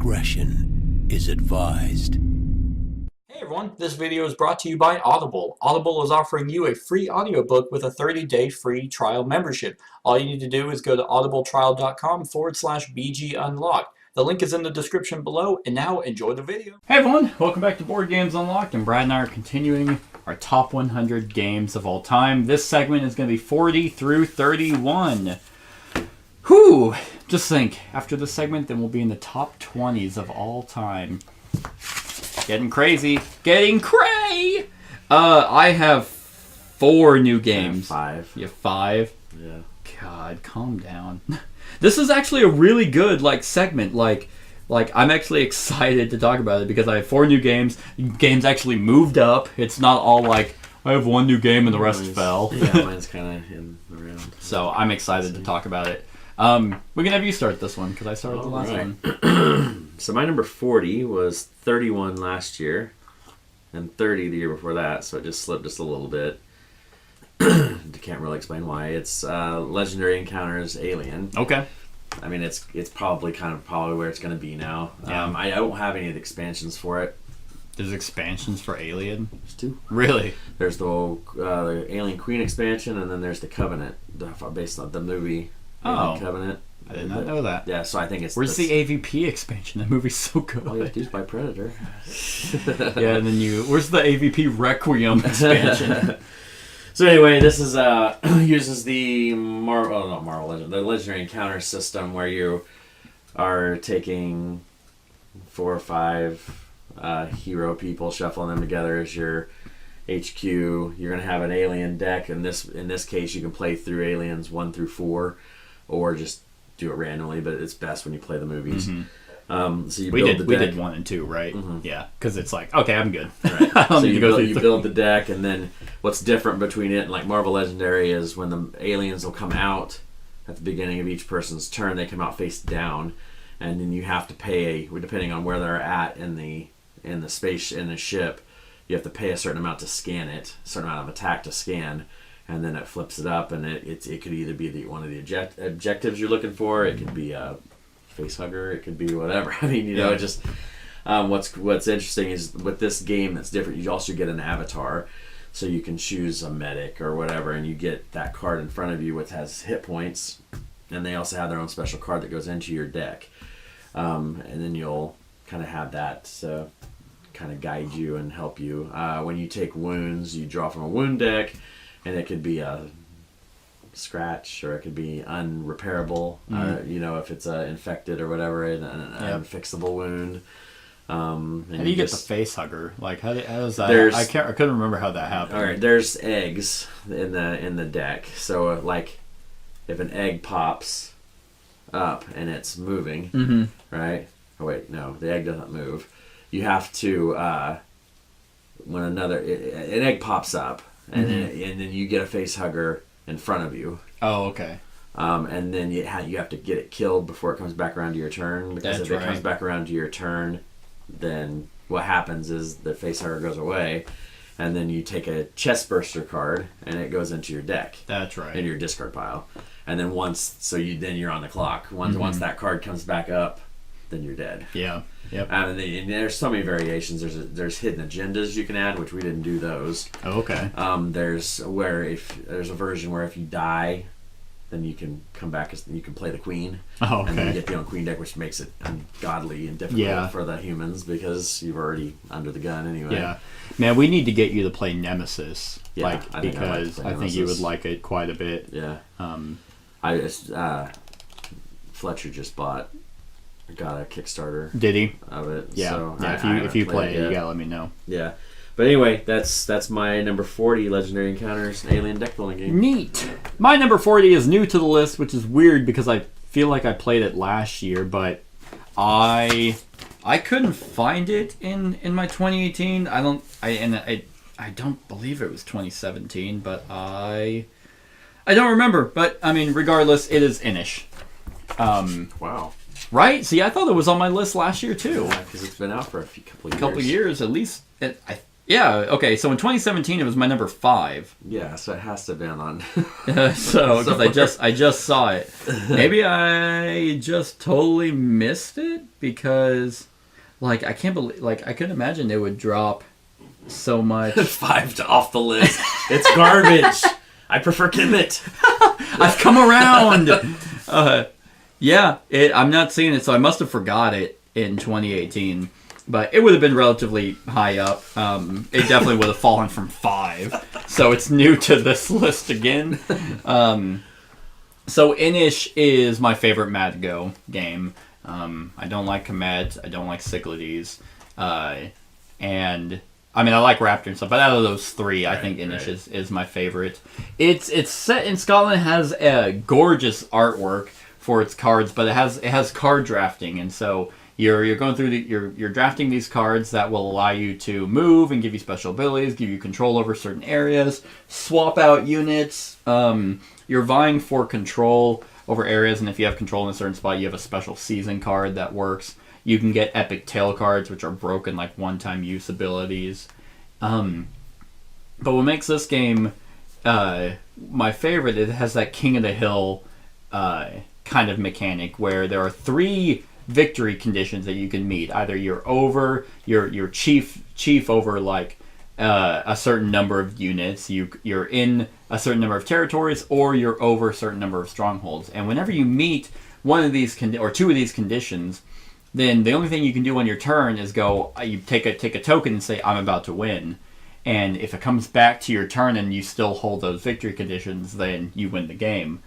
discretion is advised. Hey everyone, this video is brought to you by Audible. Audible is offering you a free audiobook with a 30-day free trial membership. All you need to do is go to audibletrial.com/BG The link is in the description below, and now enjoy the video. Hey everyone, welcome back to Board Games Unlocked, and Brad and I are continuing our top 100 games of all time. This segment is going to be 40 through 31. Whew! Just think, after this segment, then we'll be in the top 20s of all time. Getting crazy. Getting cray! I have 4 new games. 5. You have 5? Yeah. God, calm down. This is actually a really good segment. Like I'm actually excited to talk about it because I have 4 new games. Games actually moved up. It's not all like I have 1 new game and the rest fell. Yeah, mine's kind of in around. So I'm excited to talk about it. We can have you start this one because I started the last one. So my number 40 was 31 last year, and 30 the year before that. So it just slipped just a little bit. Can't really explain why. It's Legendary Encounters Alien. Okay. I mean, it's probably where it's going to be now. Yeah. I don't have any of the expansions for it. There's expansions for Alien? There's 2. Really? There's the Alien Queen expansion, and then there's the Covenant, based on the movie. Alien Covenant. I did not know that. Yeah, so I think it's... Where's the AVP expansion? That movie's so good. All you have to do is buy Predator. Yeah, and then where's the AVP Requiem expansion? So anyway, this is uses the the Legendary Encounter system where you are taking 4 or 5 hero people, shuffling them together as your HQ. You're going to have an alien deck, and in this case you can play through aliens 1 through 4, or just do it randomly, but it's best when you play the movies. Mm-hmm. So you build the deck. We did 1 and 2, right? Mm-hmm. Yeah, because it's like, okay, I'm good. Right. I don't So need to go through you build the deck, and then what's different between it and like Marvel Legendary is when the aliens will come out at the beginning of each person's turn, they come out face down, and then you have to pay, depending on where they're at in the ship, you have to pay a certain amount to scan it, a certain amount of attack to scan. And then it flips it up, and it could either be one of the objectives you're looking for. It could be a face hugger. It could be whatever. I mean, just what's interesting is with this game that's different. You also get an avatar, so you can choose a medic or whatever, and you get that card in front of you which has hit points, and they also have their own special card that goes into your deck, and then you'll kind of have that kind of guide you and help you. When you take wounds, you draw from a wound deck. And it could be a scratch, or it could be unrepairable. If it's infected or whatever, an unfixable wound. How do you get the face hugger? Like how does that? I couldn't remember how that happened. All right, there's eggs in the deck. So like, if an egg pops up and it's moving, right? Oh wait, no, the egg doesn't move. You have to when an egg pops up. And then you get a face hugger in front of you. Oh, okay. And then you have to get it killed before it comes back around to your turn. Because if it comes back around to your turn, then what happens is the face hugger goes away, and then you take a chest burster card, and it goes into your deck. That's right. In your discard pile. And then then you're on the clock. Once that card comes back up, then you're dead. Yeah. Yep. And there's so many variations. There's hidden agendas you can add, which we didn't do those. Oh, okay. There's a version where if you die, then you can come back and you can play the queen. Oh, okay. And then you get the own queen deck, which makes it ungodly and difficult for the humans because you're already under the gun anyway. Yeah, man, we need to get you to play Nemesis. Yeah, because I think you would like it quite a bit. Yeah. Fletcher just got a Kickstarter. Did he? Of it. Yeah. So if you play it, you gotta let me know. Yeah. But anyway, that's my number 40 Legendary Encounters Alien deck building game. Neat. My number 40 is new to the list, which is weird because I feel like I played it last year, but I couldn't find it in my 2018. I don't believe it was 2017, but I don't remember. But I mean, regardless, it is Inish. Wow. Right? See, I thought it was on my list last year too. Yeah, because it's been out for a couple of years. Couple years, at least. I Yeah, okay, so in 2017 it was my number 5. Yeah, so it has to have been on. So, because I just saw it. Maybe I just totally missed it because, like, I can't believe, like, I couldn't imagine it would drop so much. 5 off the list. It's garbage. I prefer Kemet. I've come around. Yeah, I'm not seeing it, so I must have forgot it in 2018. But it would have been relatively high up. It definitely would have fallen from 5. So it's new to this list again. So Inish is my favorite Mad Go game. I don't like Kemet. I don't like Cyclades. And I mean, I like Raptor and stuff, but out of those 3, I think Inish is my favorite. It's set in Scotland. It has a gorgeous artwork for its cards, but it has card drafting, and so you're going through you're drafting these cards that will allow you to move and give you special abilities, give you control over certain areas, swap out units. You're vying for control over areas, and if you have control in a certain spot, you have a special season card that works. You can get epic tail cards, which are broken like one-time use abilities. But what makes this game my favorite, it has that King of the Hill kind of mechanic where there are 3 victory conditions that you can meet. Either you're over your chief over like a certain number of units, you're in a certain number of territories, or you're over a certain number of strongholds. And whenever you meet one of these or 2 of these conditions, then the only thing you can do on your turn is you take a token and say, I'm about to win. And if it comes back to your turn and you still hold those victory conditions, then you win the game.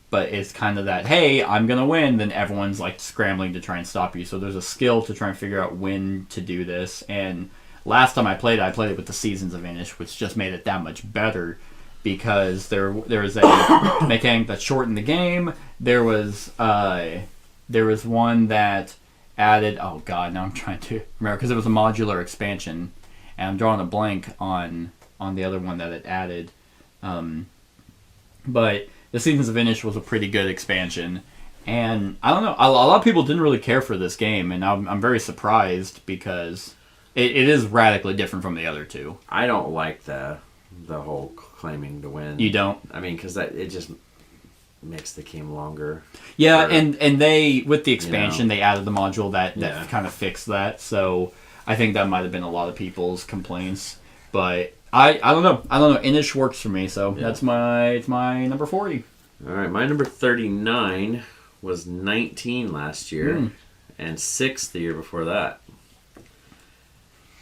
But it's kind of that, hey, I'm going to win, then everyone's like scrambling to try and stop you. So there's a skill to try and figure out when to do this. And last time I played it with the Seasons of Inish, which just made it that much better because there was a mechanic that shortened the game. There was one that added, oh god, now I'm trying to remember, because it was a modular expansion, and I'm drawing a blank on the other one that it added. But the Seasons of Inish was a pretty good expansion, and I don't know, a lot of people didn't really care for this game, and I'm very surprised because it is radically different from the other 2. I don't like the whole claiming to win. You don't? I mean, because it just makes the game longer. Yeah, and they, with the expansion, they added the module that kind of fixed that, so I think that might have been a lot of people's complaints, but I don't know. Inish works for me, so it's my number 40. All right, my number 39 was 19 last year, and 6 the year before that.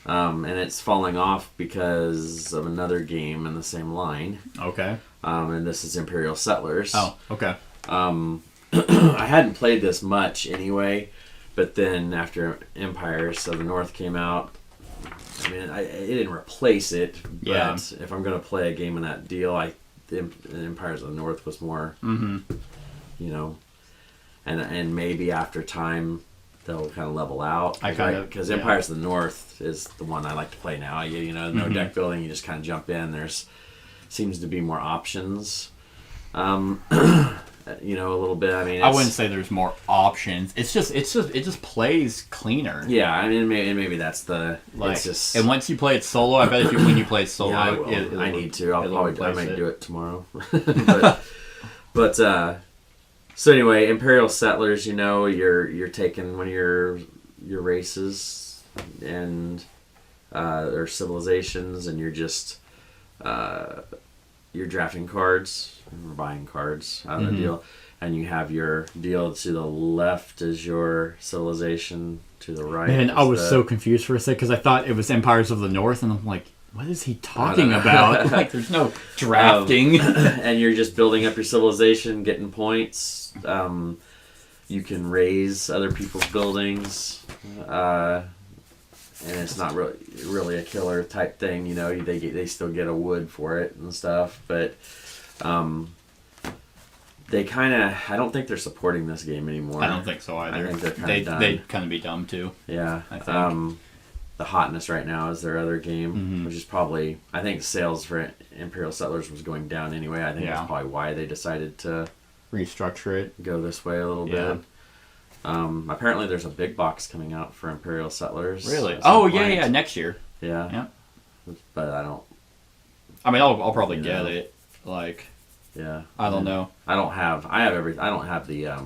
And it's falling off because of another game in the same line. Okay. And this is Imperial Settlers. Oh, okay. I hadn't played this much anyway, but then after Empires of the North came out, I mean, it didn't replace it, but if I'm going to play a game in that deal, the Empires of the North was more, you know, and maybe after time they'll kind of level out. Because Empires of the North is the one I like to play now. No deck building, you just kind of jump in. Seems to be more options. A little bit. I mean, I wouldn't say there's more options. It just plays cleaner. Yeah, I mean, maybe that's the And once you play it solo, I bet when you play it solo, I need to. I might do it tomorrow. but so anyway, Imperial Settlers. You're taking one of your races and or civilizations, and you're just you're drafting cards. Or buying cards out of the deal, and you have your deal to the left is your civilization, to the right. Man, I was so confused for a second because I thought it was Empires of the North, and I'm like, what is he talking about? Like, there's no drafting. And you're just building up your civilization, getting points. You can raise other people's buildings, and it's not really a killer type thing. They still get a wood for it and stuff, but. They kind of... I don't think they're supporting this game anymore. I don't think so either. I think they're kind of done. They'd kind of be dumb, too. Yeah. I think. The Hotness right now is their other game, which is probably... I think sales for Imperial Settlers was going down anyway. I think that's probably why they decided to... restructure it. Go this way a little bit. Apparently there's a big box coming out for Imperial Settlers. Really? Oh, yeah, next year. Yeah. Yeah. But I don't. I mean, I'll probably get it. Like. Yeah. I don't know. I don't have. I don't have the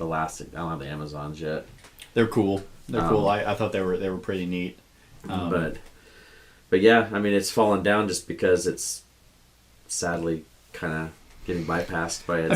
last. I don't have the Amazons yet. They're cool. They're cool. I thought they were pretty neat. But yeah, I mean, it's fallen down just because it's sadly kind of getting bypassed by its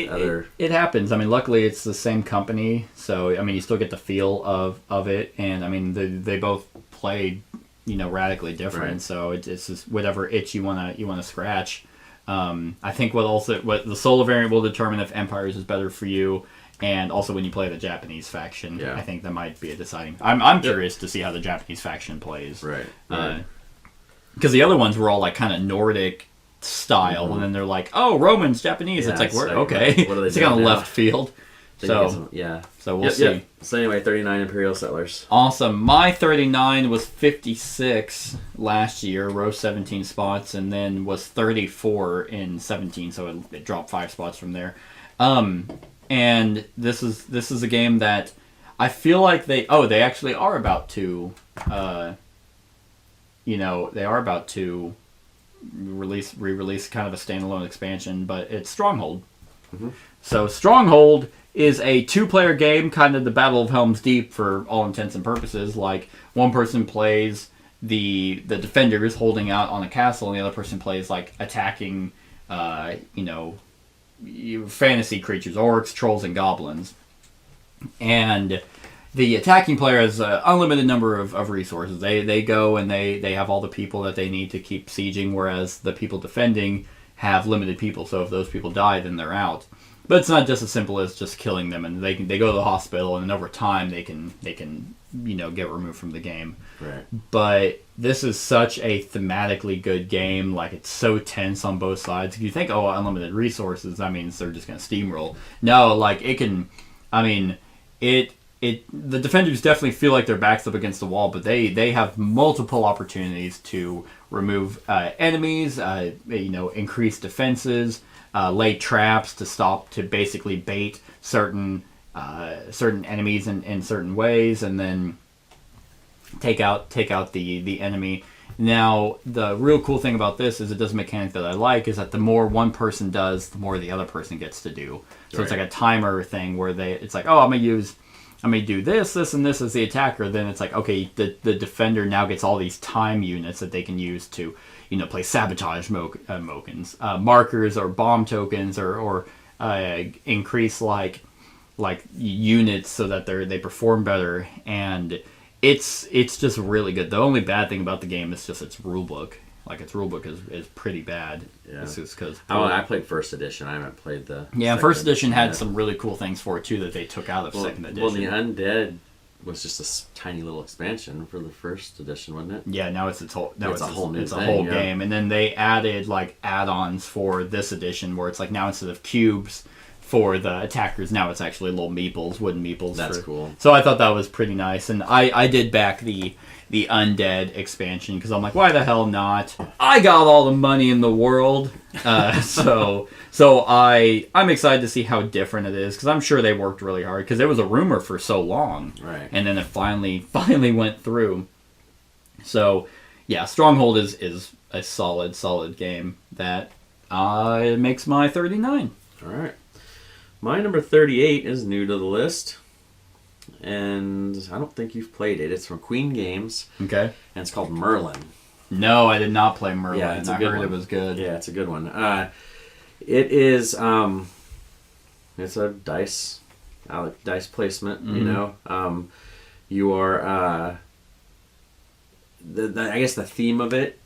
other. It happens. I mean, luckily it's the same company, so I mean, you still get the feel of it, and I mean, they both play, radically different. Right. So it's just whatever itch you wanna scratch. I think what the solo variant will determine if Empires is better for you, and also when you play the Japanese faction. Yeah. I think that might be a deciding. I'm curious to see how the Japanese faction plays. Right. Because the other ones were all like kind of Nordic style, and then they're like, oh, Romans, Japanese. Yeah, it's like, okay. What are they it's kind of left field. So we'll see. Yep. So anyway, 39 Imperial Settlers. Awesome. My 39 was 56 last year, rose 17 spots, and then was 34 in 17, so it dropped 5 spots from there. And this is a game that I feel like they actually are about to re-release kind of a standalone expansion, but it's Stronghold. Mm-hmm. So Stronghold is a 2-player game, kind of the Battle of Helm's Deep for all intents and purposes. Like, one person plays the defenders holding out on a castle, and the other person plays like attacking, fantasy creatures, orcs, trolls, and goblins. And the attacking player has an unlimited number of resources. They go and they have all the people that they need to keep sieging, whereas the people defending have limited people. So if those people die, then they're out. But it's not just as simple as just killing them, and they go to the hospital, and then over time they can get removed from the game. Right. But this is such a thematically good game. Like, it's so tense on both sides. If you think, oh, unlimited resources, that means they're just going to steamroll. No, like, it can. I mean, the defenders definitely feel like their back's up against the wall, but they have multiple opportunities to remove enemies, increase defenses, lay traps to basically bait certain enemies in certain ways, and then take out the enemy. Now, the real cool thing about this is it does a mechanic that I like, is that the more one person does, the more the other person gets to do. So It's like a timer thing where it's like, oh, I'm gonna do this, and this as the attacker. Then it's like, okay, the defender now gets all these time units that they can use to, play sabotage markers or bomb tokens or increase like units so that they perform better. And it's just really good. The only bad thing about the game is just its rulebook. Like, its rulebook is pretty bad. Yeah. Because I played first edition. I haven't played the first edition had some really cool things for it too that they took out of second edition. Well, the Undead was just a tiny little expansion for the first edition, wasn't it? Yeah, now it's a whole new thing, whole game, and then they added like add-ons for this edition where it's like now instead of cubes for the attackers, now it's actually little meeples, wooden meeples. That's cool. So I thought that was pretty nice, and I did back the Undead expansion because I'm like, why the hell not? I got all the money in the world, so I'm excited to see how different it is, because I'm sure they worked really hard, because there was a rumor for so long, right? And then it finally went through. So yeah, Stronghold is a solid game that makes my 39. All right. My number 38 is new to the list, and I don't think you've played it. It's from Queen Games. Okay. And it's called Merlin. No, I did not play Merlin. Yeah, I heard it was good. Yeah, it's a good one. It is, it's a dice placement, mm-hmm. You are, I guess the theme of it,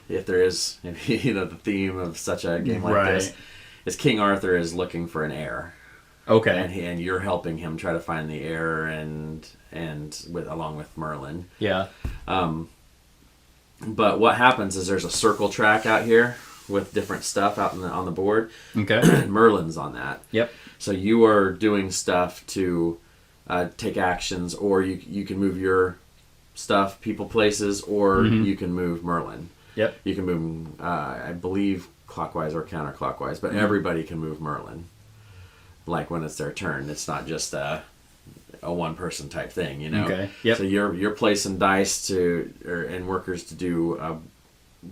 if there is, the theme of such a game like this, is King Arthur is looking for an heir. Okay. And you're helping him try to find the heir, and along with Merlin. Yeah. But what happens is there's a circle track out here with different stuff out on the board. Okay. Merlin's on that. Yep. So you are doing stuff to take actions, or you can move your stuff, people, places, or mm-hmm. you can move Merlin. Yep. You can move, I believe, clockwise or counterclockwise, but mm-hmm. everybody can move Merlin. Like when it's their turn, it's not just a one-person type thing, you know. Okay. Yep. So you're placing dice and workers to do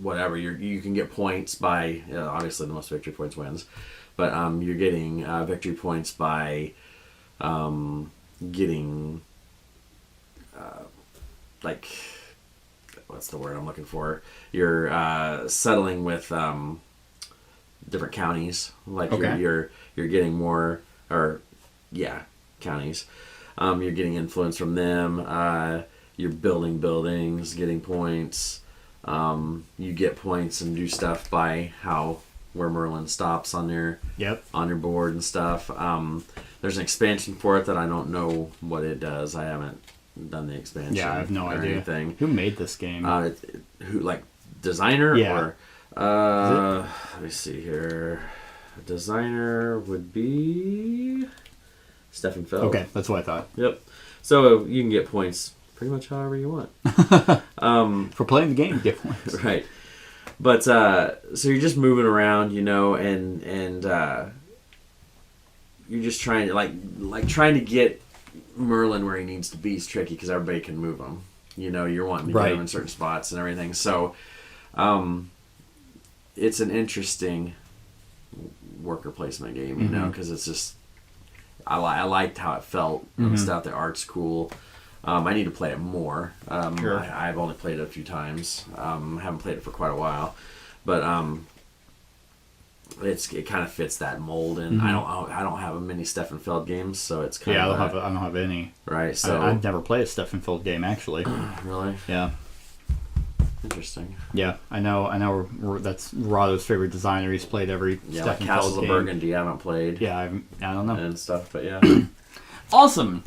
whatever. You can get points by obviously the most victory points wins, but you're getting victory points by getting like, what's the word I'm looking for? You're settling with different counties. Like you're getting more, or counties. You're getting influence from them. You're building buildings, getting points. You get points and do stuff by where Merlin stops on your board and stuff. There's an expansion for it that I don't know what it does. I haven't done the expansion. Yeah, I have no idea. Anything. Who made this game? Who, like, designer? Yeah. Or let me see here. Designer would be Stefan Feld. Okay, that's what I thought. Yep. So you can get points pretty much however you want. For playing the game, you get points. Right. But so you're just moving around, you know, and you're just trying to like trying to get Merlin where he needs to be is tricky because everybody can move him. You know, you're wanting to get him in certain spots and everything. So it's an interesting worker placement game, you know, because it's just I liked how it felt and stuff. The art's cool. I need to play it more. Sure. I've only played it a few times. Haven't played it for quite a while, but it kind of fits that mold. And I don't have many Stefan Feld games, so it's kind of I don't have any. Right. So I've never played a Stefan Feld game actually. Really? Yeah. Interesting. Yeah, I know. That's Rado's favorite designer. He's played every Stefan like Castles Feld of game. Burgundy. I haven't played. Yeah, I don't know and stuff, but yeah. Awesome.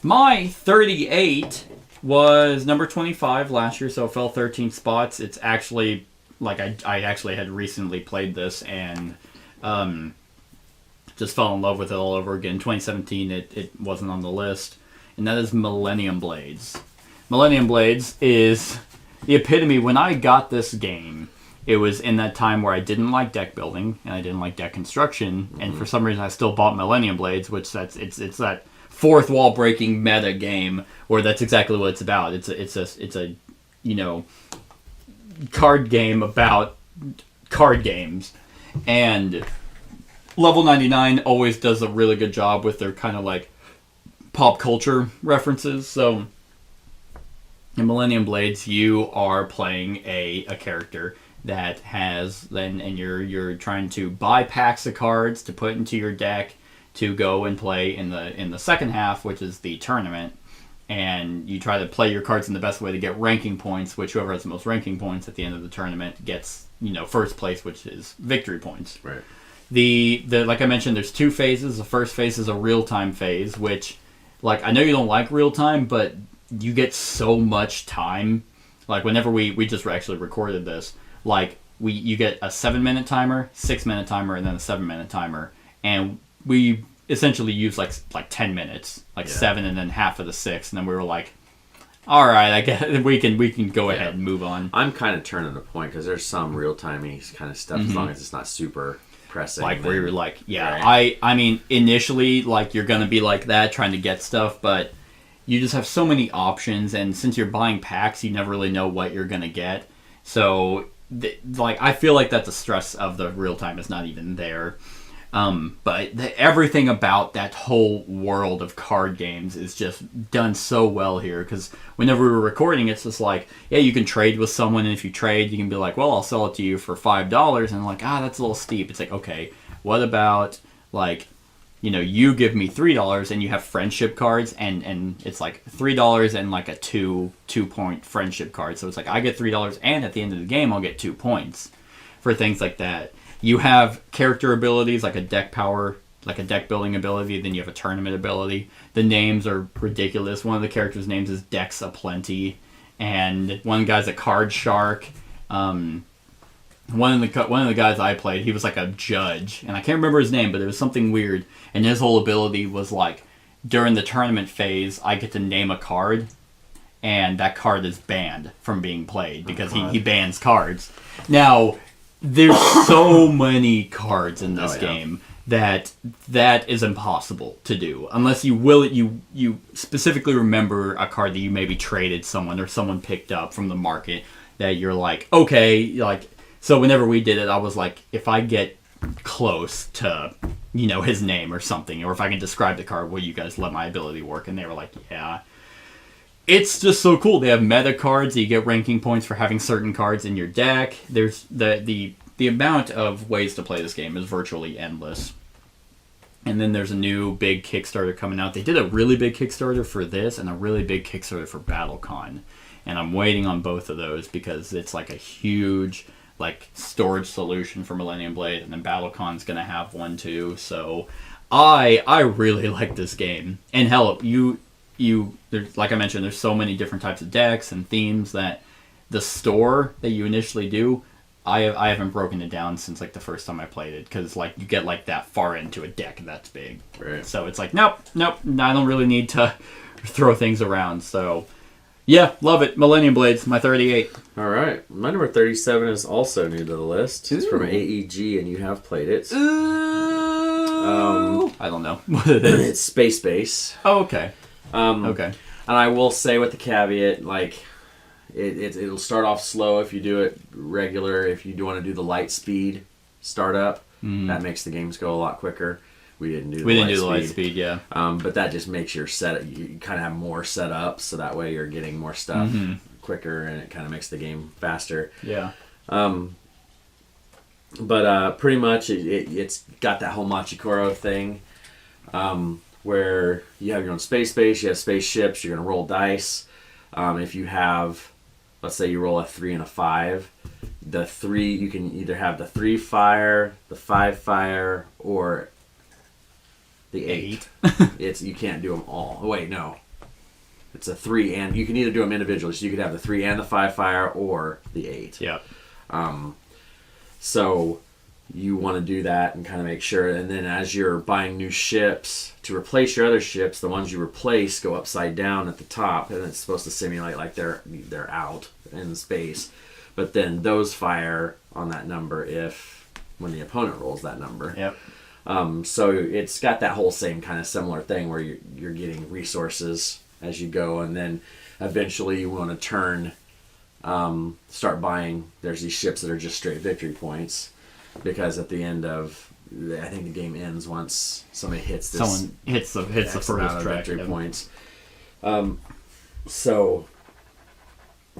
My 38 was number 25 last year, so it fell 13 spots. It's actually like I actually had recently played this and just fell in love with it all over again. 2017, it wasn't on the list, and that is Millennium Blades. Millennium Blades is the epitome. When I got this game, it was in that time where I didn't like deck building and I didn't like deck construction, and for some reason I still bought Millennium Blades, which it's that fourth wall breaking meta game where that's exactly what it's about. It's a you know, card game about card games, and Level 99 always does a really good job with their kind of like pop culture references. So in Millennium Blades, you are playing a character that has and you're trying to buy packs of cards to put into your deck to go and play in the second half, which is the tournament. And you try to play your cards in the best way to get ranking points, which whoever has the most ranking points at the end of the tournament gets, you know, first place, which is victory points. Right. The like I mentioned, there's two phases. The first phase is a real-time phase, which, like, I know you don't like real-time, but you get so much time. Like, whenever we just actually recorded this, like, you get a 7-minute timer, 6-minute timer, and then a 7-minute timer. And we essentially used like 10 minutes, 7 and then half of the 6, and then we were like, all right, I guess we can go ahead and move on. I'm kind of turning the point because there's some real-timey kind of stuff as long as it's not super pressing. Like where you're like, right. I mean, initially, like, you're going to be like that trying to get stuff, but you just have so many options, and since you're buying packs, you never really know what you're going to get. So, like, I feel like that the stress of the real-time is not even there. But everything about that whole world of card games is just done so well here, because whenever we were recording, it's just like, yeah, you can trade with someone, and if you trade, you can be like, well, I'll sell it to you for $5, and like, that's a little steep. It's like, okay, what about, like, you know, you give me $3, and you have friendship cards, and it's like $3 and like a two-point friendship card, so it's like, I get $3, and at the end of the game, I'll get 2 points for things like that. You have character abilities like a deck power, like a deck building ability. Then you have a tournament ability. The names are ridiculous. One of the characters' names is Dex Aplenty, and one guy's a card shark. One of the guys I played, he was like a judge, and I can't remember his name, but it was something weird. And his whole ability was like, during the tournament phase, I get to name a card, and that card is banned from being played because he bans cards. Now, there's so many cards in this game that is impossible to do unless you specifically remember a card that you maybe traded someone or someone picked up from the market that you're like, okay, like, so whenever we did it, I was like, if I get close to, his name or something, or if I can describe the card, will you guys let my ability work? And they were like, yeah. It's just so cool. They have meta cards. You get ranking points for having certain cards in your deck. There's the amount of ways to play this game is virtually endless. And then there's a new big Kickstarter coming out. They did a really big Kickstarter for this and a really big Kickstarter for BattleCon. And I'm waiting on both of those because it's like a huge storage solution for Millennium Blade, and then BattleCon's going to have one too. So I really like this game. And hell, there's, like I mentioned, there's so many different types of decks and themes that the store that you initially do, I haven't broken it down since the first time I played it, because you get that far into a deck that's big. Right. So it's nope, I don't really need to throw things around. So yeah, love it. Millennium Blades, my 38. All right, my number 37 is also new to the list. It's from AEG, and you have played it. Ooh. I don't know what it is. It's Space Base. Oh, okay. Okay. And I will say with the caveat, it'll start off slow if you do it regular. If you do want to do the light speed startup, that makes the games go a lot quicker. We didn't do the light speed, yeah. But that just makes your set. You kind of have more setup, so that way you're getting more stuff quicker, and it kind of makes the game faster. Yeah. But pretty much it's got that whole Machikoro thing. Where you have your own space base, you have spaceships, you're going to roll dice. If you have, let's say you roll a 3 and a 5, the 3, you can either have the 3 fire, the 5 fire, or the 8. You can't do them all. Oh, wait, no. It's a 3, and you can either do them individually, so you could have the 3 and the 5 fire, or the 8. Yeah. So you want to do that and kind of make sure, and then as you're buying new ships to replace your other ships, the ones you replace go upside down at the top, and it's supposed to simulate they're out in space, but then those fire on that number when the opponent rolls that number. Yep. So it's got that whole same kind of similar thing where you're getting resources as you go, and then eventually you want to start buying. There's these ships that are just straight victory points. Because at the end of, I think the game ends once somebody hits this. Someone hits the first track. Victory points. So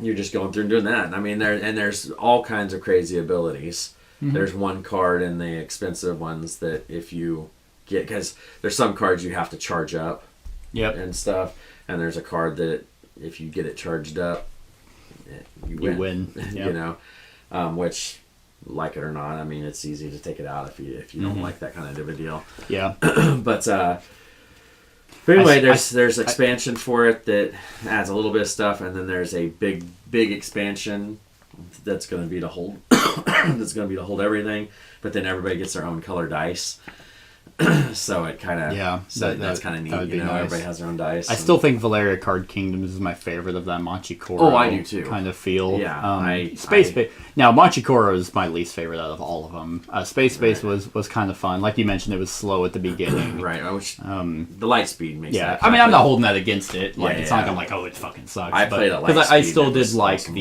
you're just going through and doing that. I mean, there's all kinds of crazy abilities. Mm-hmm. There's one card in the expensive ones that if you get, because there's some cards you have to charge up. Yep. And stuff. And there's a card that if you get it charged up, you win. Yep. Which, like it or not, I mean, it's easy to take it out if you don't like that kind of a deal. Yeah. But anyway, there's expansion for it that adds a little bit of stuff, and then there's a big expansion that's going to be to hold everything. But then everybody gets their own color dice. So it kind of that's kind of neat. Nice. Everybody has their own dice. I still think Valeria Card Kingdoms is my favorite of that Machikoro. Oh, I do too. Kind of feel. Yeah. Now Machikoro is my least favorite out of all of them. Space Base was kind of fun. Like you mentioned, it was slow at the beginning. Right. The light speed makes. Yeah. I mean, I'm not holding that against it. It's not like I'm like, oh, it fucking sucks. I played at light speed. I still did like awesome.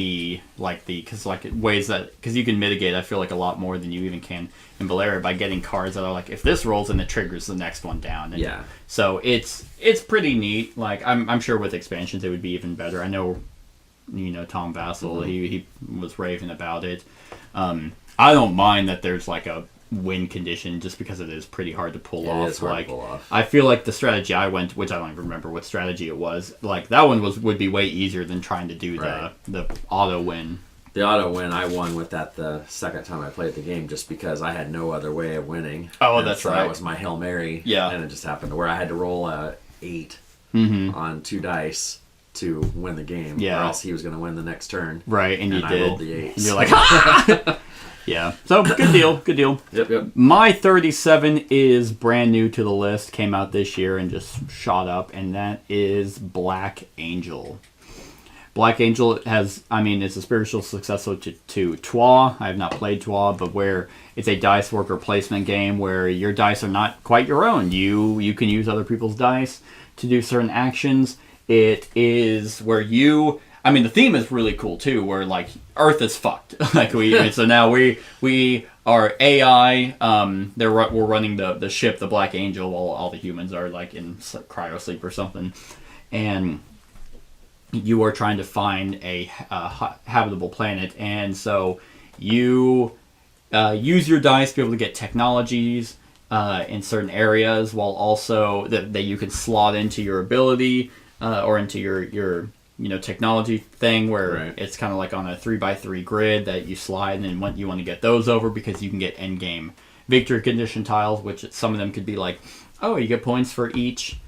because you can mitigate. I feel like a lot more than you even can in Valeria by getting cards that are like, if this rolls and it triggers the next one down. And so it's pretty neat. Like I'm sure with expansions it would be even better. I know, Tom Vassell, he was raving about it. I don't mind that there's like a win condition just because it is pretty hard to pull off. It is hard to pull off. I feel like the strategy I went, which I don't even remember what strategy it was, like that one would be way easier than trying to do the auto win. The auto win, I won with that the second time I played the game just because I had no other way of winning. Oh, that's right. That was my Hail Mary. Yeah. And it just happened to where I had to roll a 8 on 2 dice to win the game. Yeah. Or else he was going to win the next turn. Right, and you did. I rolled the 8. And you're like, ah! Yeah. So, good deal. Yep. My 37 is brand new to the list. Came out this year and just shot up. And that is Black Angel. Black Angel has, I mean, it's a spiritual successor to Twa. I have not played Twa, but where it's a dice worker placement game where your dice are not quite your own. You can use other people's dice to do certain actions. It is where you, I mean, the theme is really cool too, where like Earth is fucked. Like so now we are AI. We're running the ship, the Black Angel, while all the humans are like in cryo sleep or something, and you are trying to find a habitable planet, and so you use your dice to be able to get technologies in certain areas, while also that you can slot into your ability or into your technology thing, where it's kind of like on a 3x3 grid that you slide, and then you want to get those over because you can get end game victory condition tiles, which some of them could be like, oh, you get points for each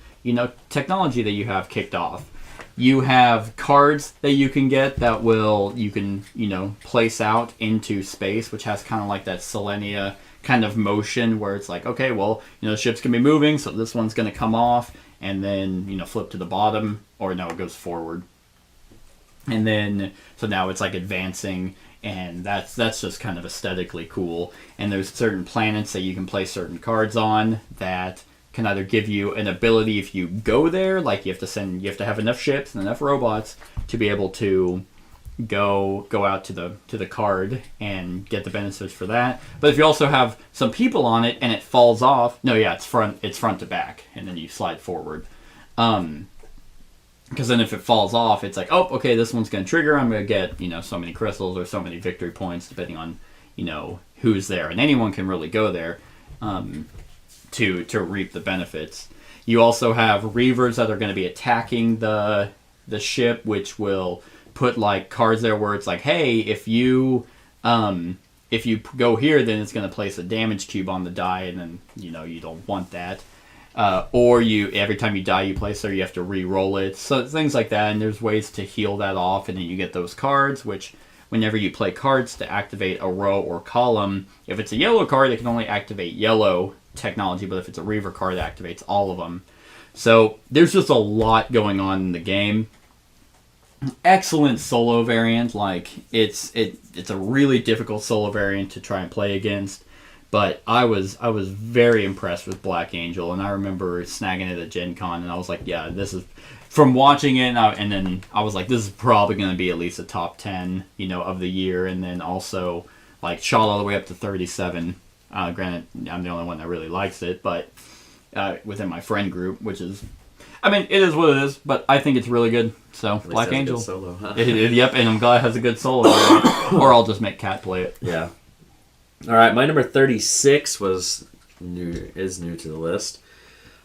technology that you have kicked off. You have cards that you can get that you can place out into space, which has kind of like that Selenia kind of motion where it's like, okay, well, the ship's going to be moving, so this one's going to come off and then, flip to the bottom, or no, it goes forward. And then, so now it's like advancing, and that's just kind of aesthetically cool. And there's certain planets that you can place certain cards on that can either give you an ability if you go there, like you have to have enough ships and enough robots to be able to go out to the card and get the benefits for that. But if you also have some people on it and it falls off, it's front to back, and then you slide forward. Because then if it falls off, it's like, oh, okay, this one's going to trigger. I'm going to get so many crystals or so many victory points, depending on who's there, and anyone can really go there. To reap the benefits. You also have reavers that are going to be attacking the ship, which will put like cards there where it's like, hey, if you go here, then it's going to place a damage cube on the die, and then you don't want that. Or every time you die, you place there, you have to re-roll it. So things like that, and there's ways to heal that off, and then you get those cards, which whenever you play cards to activate a row or column, if it's a yellow card, it can only activate yellow technology, but if it's a reaver card, it activates all of them. So there's just a lot going on in the game. Excellent solo variant. Like it's a really difficult solo variant to try and play against, but I was very impressed with Black Angel, and I remember snagging it at Gen Con, and I was like, yeah, this is, from watching it, and then I was like, this is probably going to be at least a top 10 of the year, and then also like shot all the way up to 37. Granted, I'm the only one that really likes it, but within my friend group, which is, I mean, it is what it is, but I think it's really good. So, Black Angel. Solo, huh? Yep, and I'm glad it has a good solo. Or I'll just make Kat play it. Yeah. All right, my number 36 is new to the list.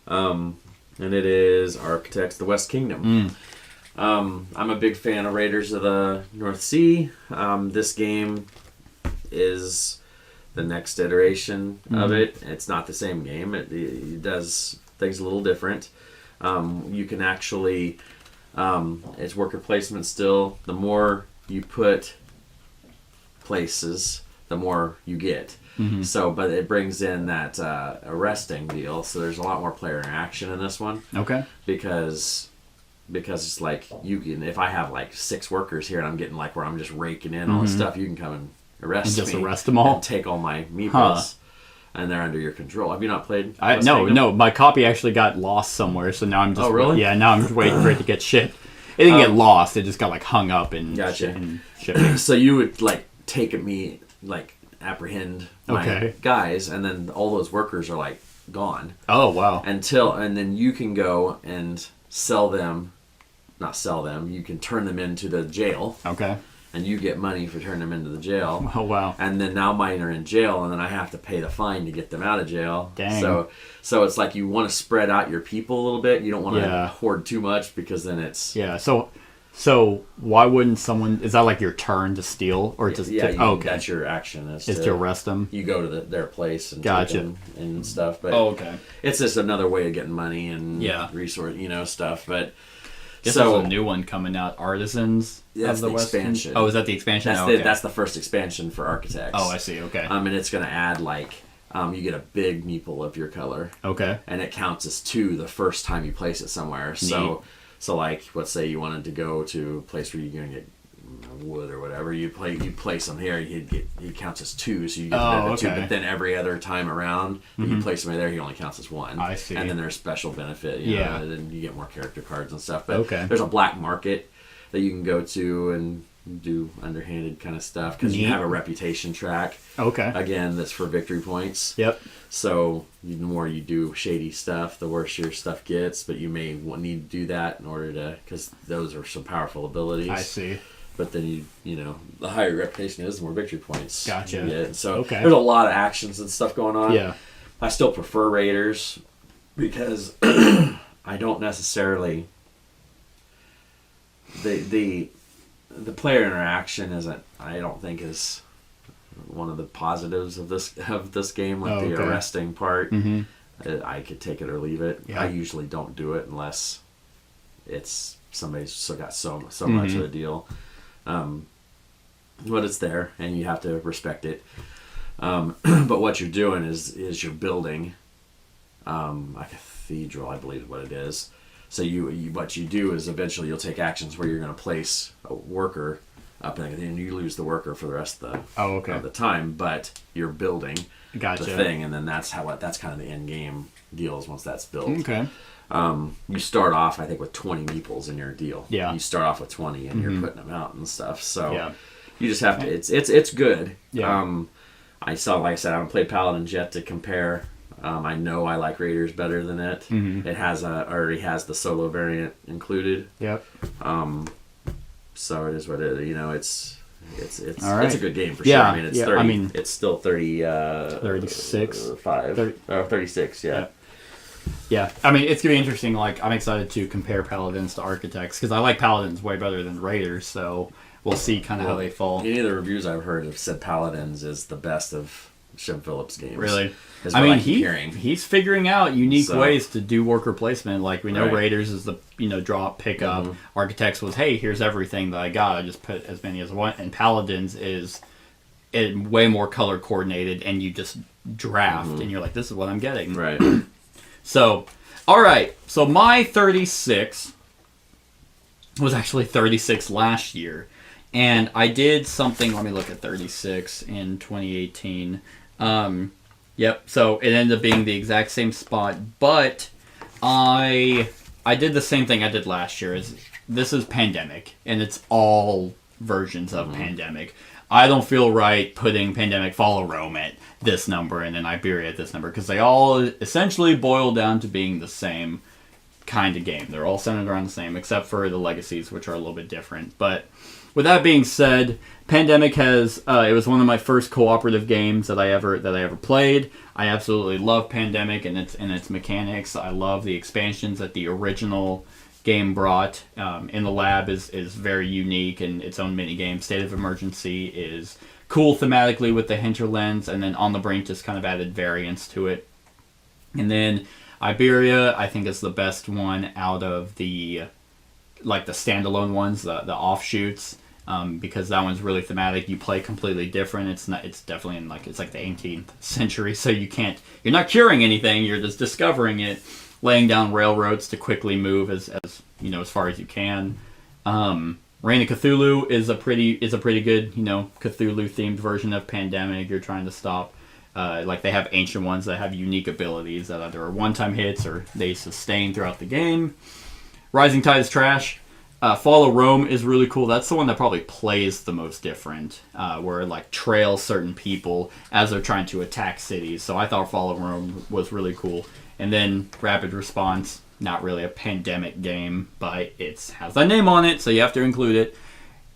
And it is Architects of the West Kingdom. I'm a big fan of Raiders of the North Sea. This game is the next iteration of it. It's not the same game. It does things a little different. You can actually, it's worker placement still. The more you put places, the more you get. So, but it brings in that arresting deal. So there's a lot more player interaction in this one. Okay. Because it's like, you can, if I have like 6 workers here and I'm getting like where I'm just raking in all this stuff, you can come and arrest them all and take all my meeples, and they're under your control. Have you not played? No. My copy actually got lost somewhere, so now I'm just. Oh, really? Yeah, now I'm just waiting for it to get shipped. It didn't get lost. It just got like hung up and shipping. So you would like apprehend my guys, and then all those workers are like gone. Oh wow! And then you can go and sell them. Not sell them. You can turn them into the jail. Okay. And you get money for turning them into the jail. Oh, wow. And then now mine are in jail, and then I have to pay the fine to get them out of jail. Dang. So it's like you want to spread out your people a little bit. You don't want to hoard too much, because then it's... Yeah, so why wouldn't someone... Is that like your turn to steal? Or just that's your action. Is to arrest them? You go to their place and take them and stuff. But okay. It's just another way of getting money and resource, stuff. But... There's a new one coming out, Artisans of the West expansion. Oh, is that the expansion? That's the first expansion for Architects. Oh, I see. Okay. And it's going to add you get a big meeple of your color. Okay. And it counts as 2 the first time you place it somewhere. So like, let's say you wanted to go to a place where you're gonna get wood or whatever, you place them here. He counts as 2, so you get the 2. But then every other time around, you place him there, he only counts as 1. I see. And then there's special benefit. You know, and then you get more character cards and stuff. But Okay. there's a black market that you can go to and do underhanded kind of stuff because you have a reputation track. Okay. Again, that's for victory points. Yep. So the more you do shady stuff, the worse your stuff gets. But you may need to do that in order to, because those are some powerful abilities. I see. But then you know, the higher your reputation is, the more victory points Gotcha. you get. So Okay. there's a lot of actions and stuff going on. Yeah. I still prefer Raiders because I don't necessarily the player interaction isn't, I don't think, is one of the positives of this game, like the arresting part. I could take it or leave it. Yeah. I usually don't do it unless it's somebody's got so much of a deal. But it's there, and you have to respect it. But what you're doing is you're building a cathedral, I believe is what it is. So you what you do is eventually you'll take actions where you're going to place a worker up, and you lose the worker for the rest of the time. But you're building the thing, and then that's kind of the end game deal is once that's built. Okay. You start off, I think, with 20 meeples in your deal. Yeah. You start off with 20, and you're putting them out and stuff. So you just have to. It's good. Yeah. I haven't played Paladins yet to compare. I know I like Raiders better than it. It already has the solo variant included. Yep. So it is what it is. You know, it's All right. it's a good game for sure. I mean, it's 30. I mean, it's still 30. 36. 36. Yeah. Yeah, I mean, it's going to be interesting. Like, I'm excited to compare Paladins to Architects, because I like Paladins way better than Raiders, so we'll see kind of how they fall. Any of the reviews I've heard have said Paladins is the best of Shem Phillips' games. Really? I mean, he's figuring out unique ways to do worker placement. Like, we know Raiders is the, drop, pick up. Architects was, hey, here's everything that I got. I just put as many as I want. And Paladins is way more color coordinated, and you just draft, and you're like, this is what I'm getting. Right. So, all right. So my 36 was actually 36 last year. And I did something, let me look at 36 in 2018. Yep, so it ended up being the exact same spot. But I did the same thing I did last year. This is Pandemic, and it's all versions of Pandemic. I don't feel right putting Pandemic Follow Rome at this number and then Iberia at this number, because they all essentially boil down to being the same kind of game. They're all centered around the same, except for the legacies, which are a little bit different. But with that being said, Pandemic has it was one of my first cooperative games that I ever played. I absolutely love Pandemic and its mechanics. I love the expansions that the original game brought. In the Lab is very unique in its own mini game. State of Emergency is cool thematically with the hinterlands, and then On the Brink just kind of added variance to it. And then Iberia, I think, is the best one out of the standalone ones, the offshoots, because that one's really thematic. You play completely different. It's definitely in it's like the 18th century, so you're not curing anything. You're just discovering it, laying down railroads to quickly move as far as you can. Reign of Cthulhu is a pretty good, Cthulhu themed version of Pandemic. You're trying to stop, they have ancient ones that have unique abilities that either are one-time hits or they sustain throughout the game. Rising Tide is trash. Follow Rome is really cool. That's the one that probably plays the most different, where it trails certain people as they're trying to attack cities. So I thought Follow Rome was really cool. And then Rapid Response, not really a Pandemic game, but it has that name on it, so you have to include it.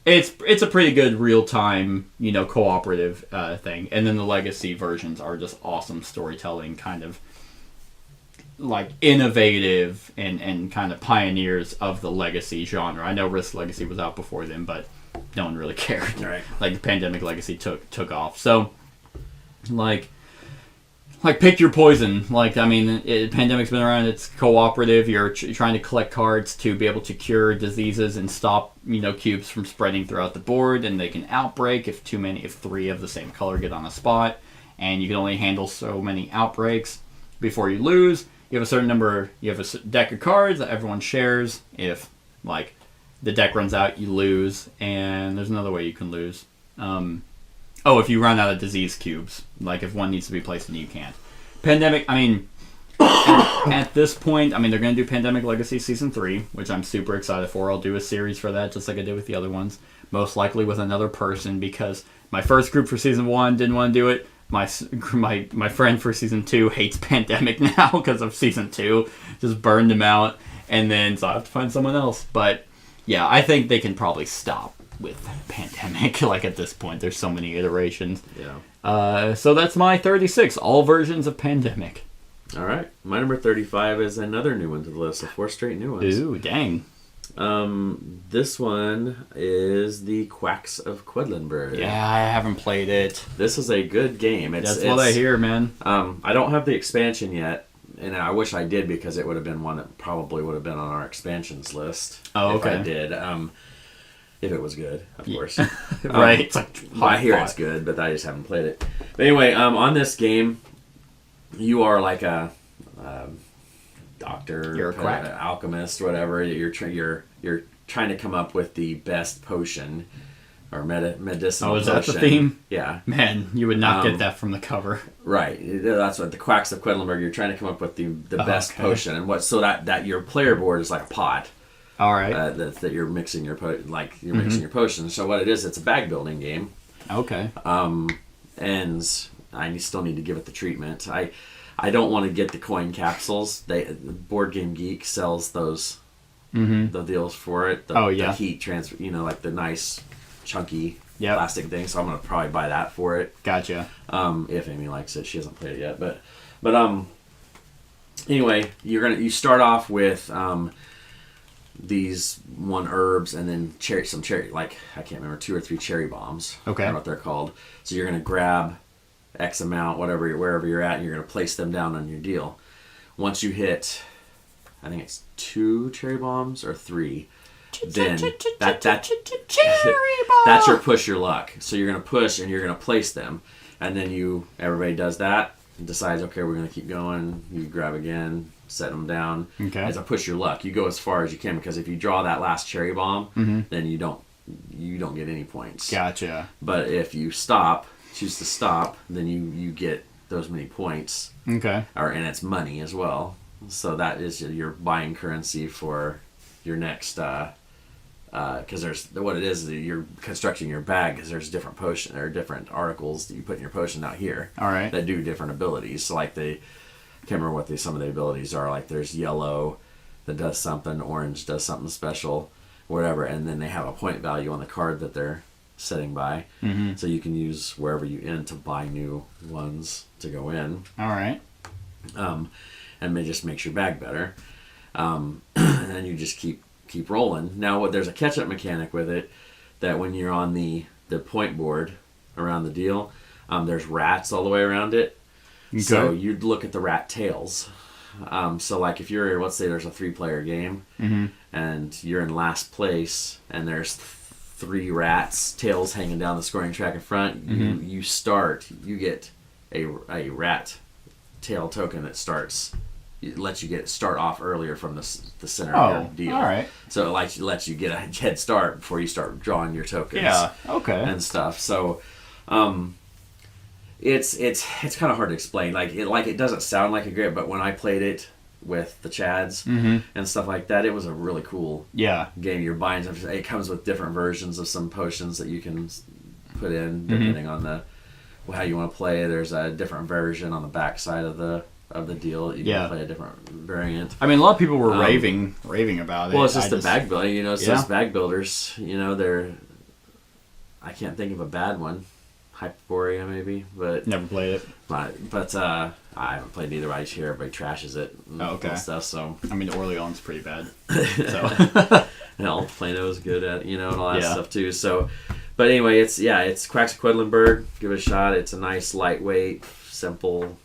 It's a pretty good real-time, cooperative thing. And then the Legacy versions are just awesome storytelling, kind of innovative and kind of pioneers of the Legacy genre. I know Risk Legacy was out before them, but no one really cared. Right. The Pandemic Legacy took off. So, pick your poison. Pandemic's been around. It's cooperative. You're trying to collect cards to be able to cure diseases and stop, cubes from spreading throughout the board. And they can outbreak if 3 of the same color get on a spot. And you can only handle so many outbreaks before you lose. you have a certain number. You have a deck of cards that everyone shares. If like the deck runs out, you lose, and there's another way you can lose. If you run out of disease cubes, like if one needs to be placed and you can't. Pandemic. I mean, at this point, I mean they're going to do Pandemic Legacy Season 3, which I'm super excited for. I'll do a series for that, just like I did with the other ones. Most likely with another person, because my first group for Season 1 didn't want to do it. My friend for Season 2 hates Pandemic now because of Season 2. Just burned him out. And then, so I have to find someone else. But, yeah, I think they can probably stop with Pandemic. Like, at this point, there's so many iterations. Yeah. So that's my 36. All versions of Pandemic. All right. My number 35 is another new one to the list. 4 straight new ones. Ooh, dang. This one is the Quacks of Quedlinburg. Yeah, I haven't played it. This is a good game. That's what I hear, man. I don't have the expansion yet, and I wish I did because it would have been one that probably would have been on our expansions list. Oh, okay. If I did. If it was good, of course. Right. It's like I hear it's good, but I just haven't played it. But anyway, on this game, you are like a doctor, you're a quack, alchemist, whatever. You're trying to come up with the best potion or medicinal. Oh, is potion. that the theme? Yeah. Man, you would not get that from the cover. Right. That's what the Quacks of Quedlinburg. You're trying to come up with the best potion, and so that your player board is like a pot. All right. That you're mixing your mixing your potions. So what it is, it's a bag building game. Okay. And I still need to give it the treatment. I don't want to get the coin capsules. Board Game Geek sells those the deals for it. The heat transfer, like the nice chunky plastic thing. So I'm gonna probably buy that for it. Gotcha. If Amy likes it, she hasn't played it yet. But anyway, you start off with these 1 herbs and then some cherry, like I can't remember, 2 or 3 cherry bombs. Okay. I don't know what they're called. So you're gonna grab X amount, wherever you're at, and you're going to place them down on your deal. Once you hit, I think it's 2 cherry bombs or 3, then that's your push your luck. So you're going to push and you're going to place them, and then everybody does that and decides, okay, we're going to keep going. You grab again, set them down. Okay. As a push your luck, you go as far as you can, because if you draw that last cherry bomb, then you don't get any points. Gotcha. But if you choose to stop, then you get those many points. Okay. And it's money as well. So that is your buying currency for your next, because what it is you're constructing your bag, because there's different potion or different articles that you put in your potion out here. All right. That do different abilities. So like I can't remember what some of the abilities are. Like there's yellow that does something, orange does something special, whatever, and then they have a point value on the card that they're setting by, so you can use wherever you end to buy new ones to go in. All right. And it just makes your bag better. And then you just keep rolling. Now, there's a catch-up mechanic with it, that when you're on the point board around the deal, there's rats all the way around it. Okay. So you'd look at the rat tails. So like if let's say there's a 3-player game, and you're in last place, and there's 3 rats tails hanging down the scoring track in front, you get a rat tail token that lets you start off earlier from the center of your deal. All right. So it lets you get a head start before you start drawing your tokens. Yeah. Okay. And stuff. So it's kind of hard to explain. It doesn't sound like a great, but when I played it with the Chads and stuff like that, it was a really cool game. You're buying stuff. It comes with different versions of some potions that you can put in depending on how you want to play. There's a different version on the back side of the deal. You can play a different variant. I mean, a lot of people were raving about it. Well, it's just the bag building. It's just bag builders. I can't think of a bad one. Hyperborea maybe, but never played it. But I haven't played either. I just hear everybody trashes it and stuff. So I mean, Orleans pretty bad. So Plano is good at and all that stuff too. So, but anyway, it's Quacks of Quedlinburg. Give it a shot. It's a nice, lightweight, simple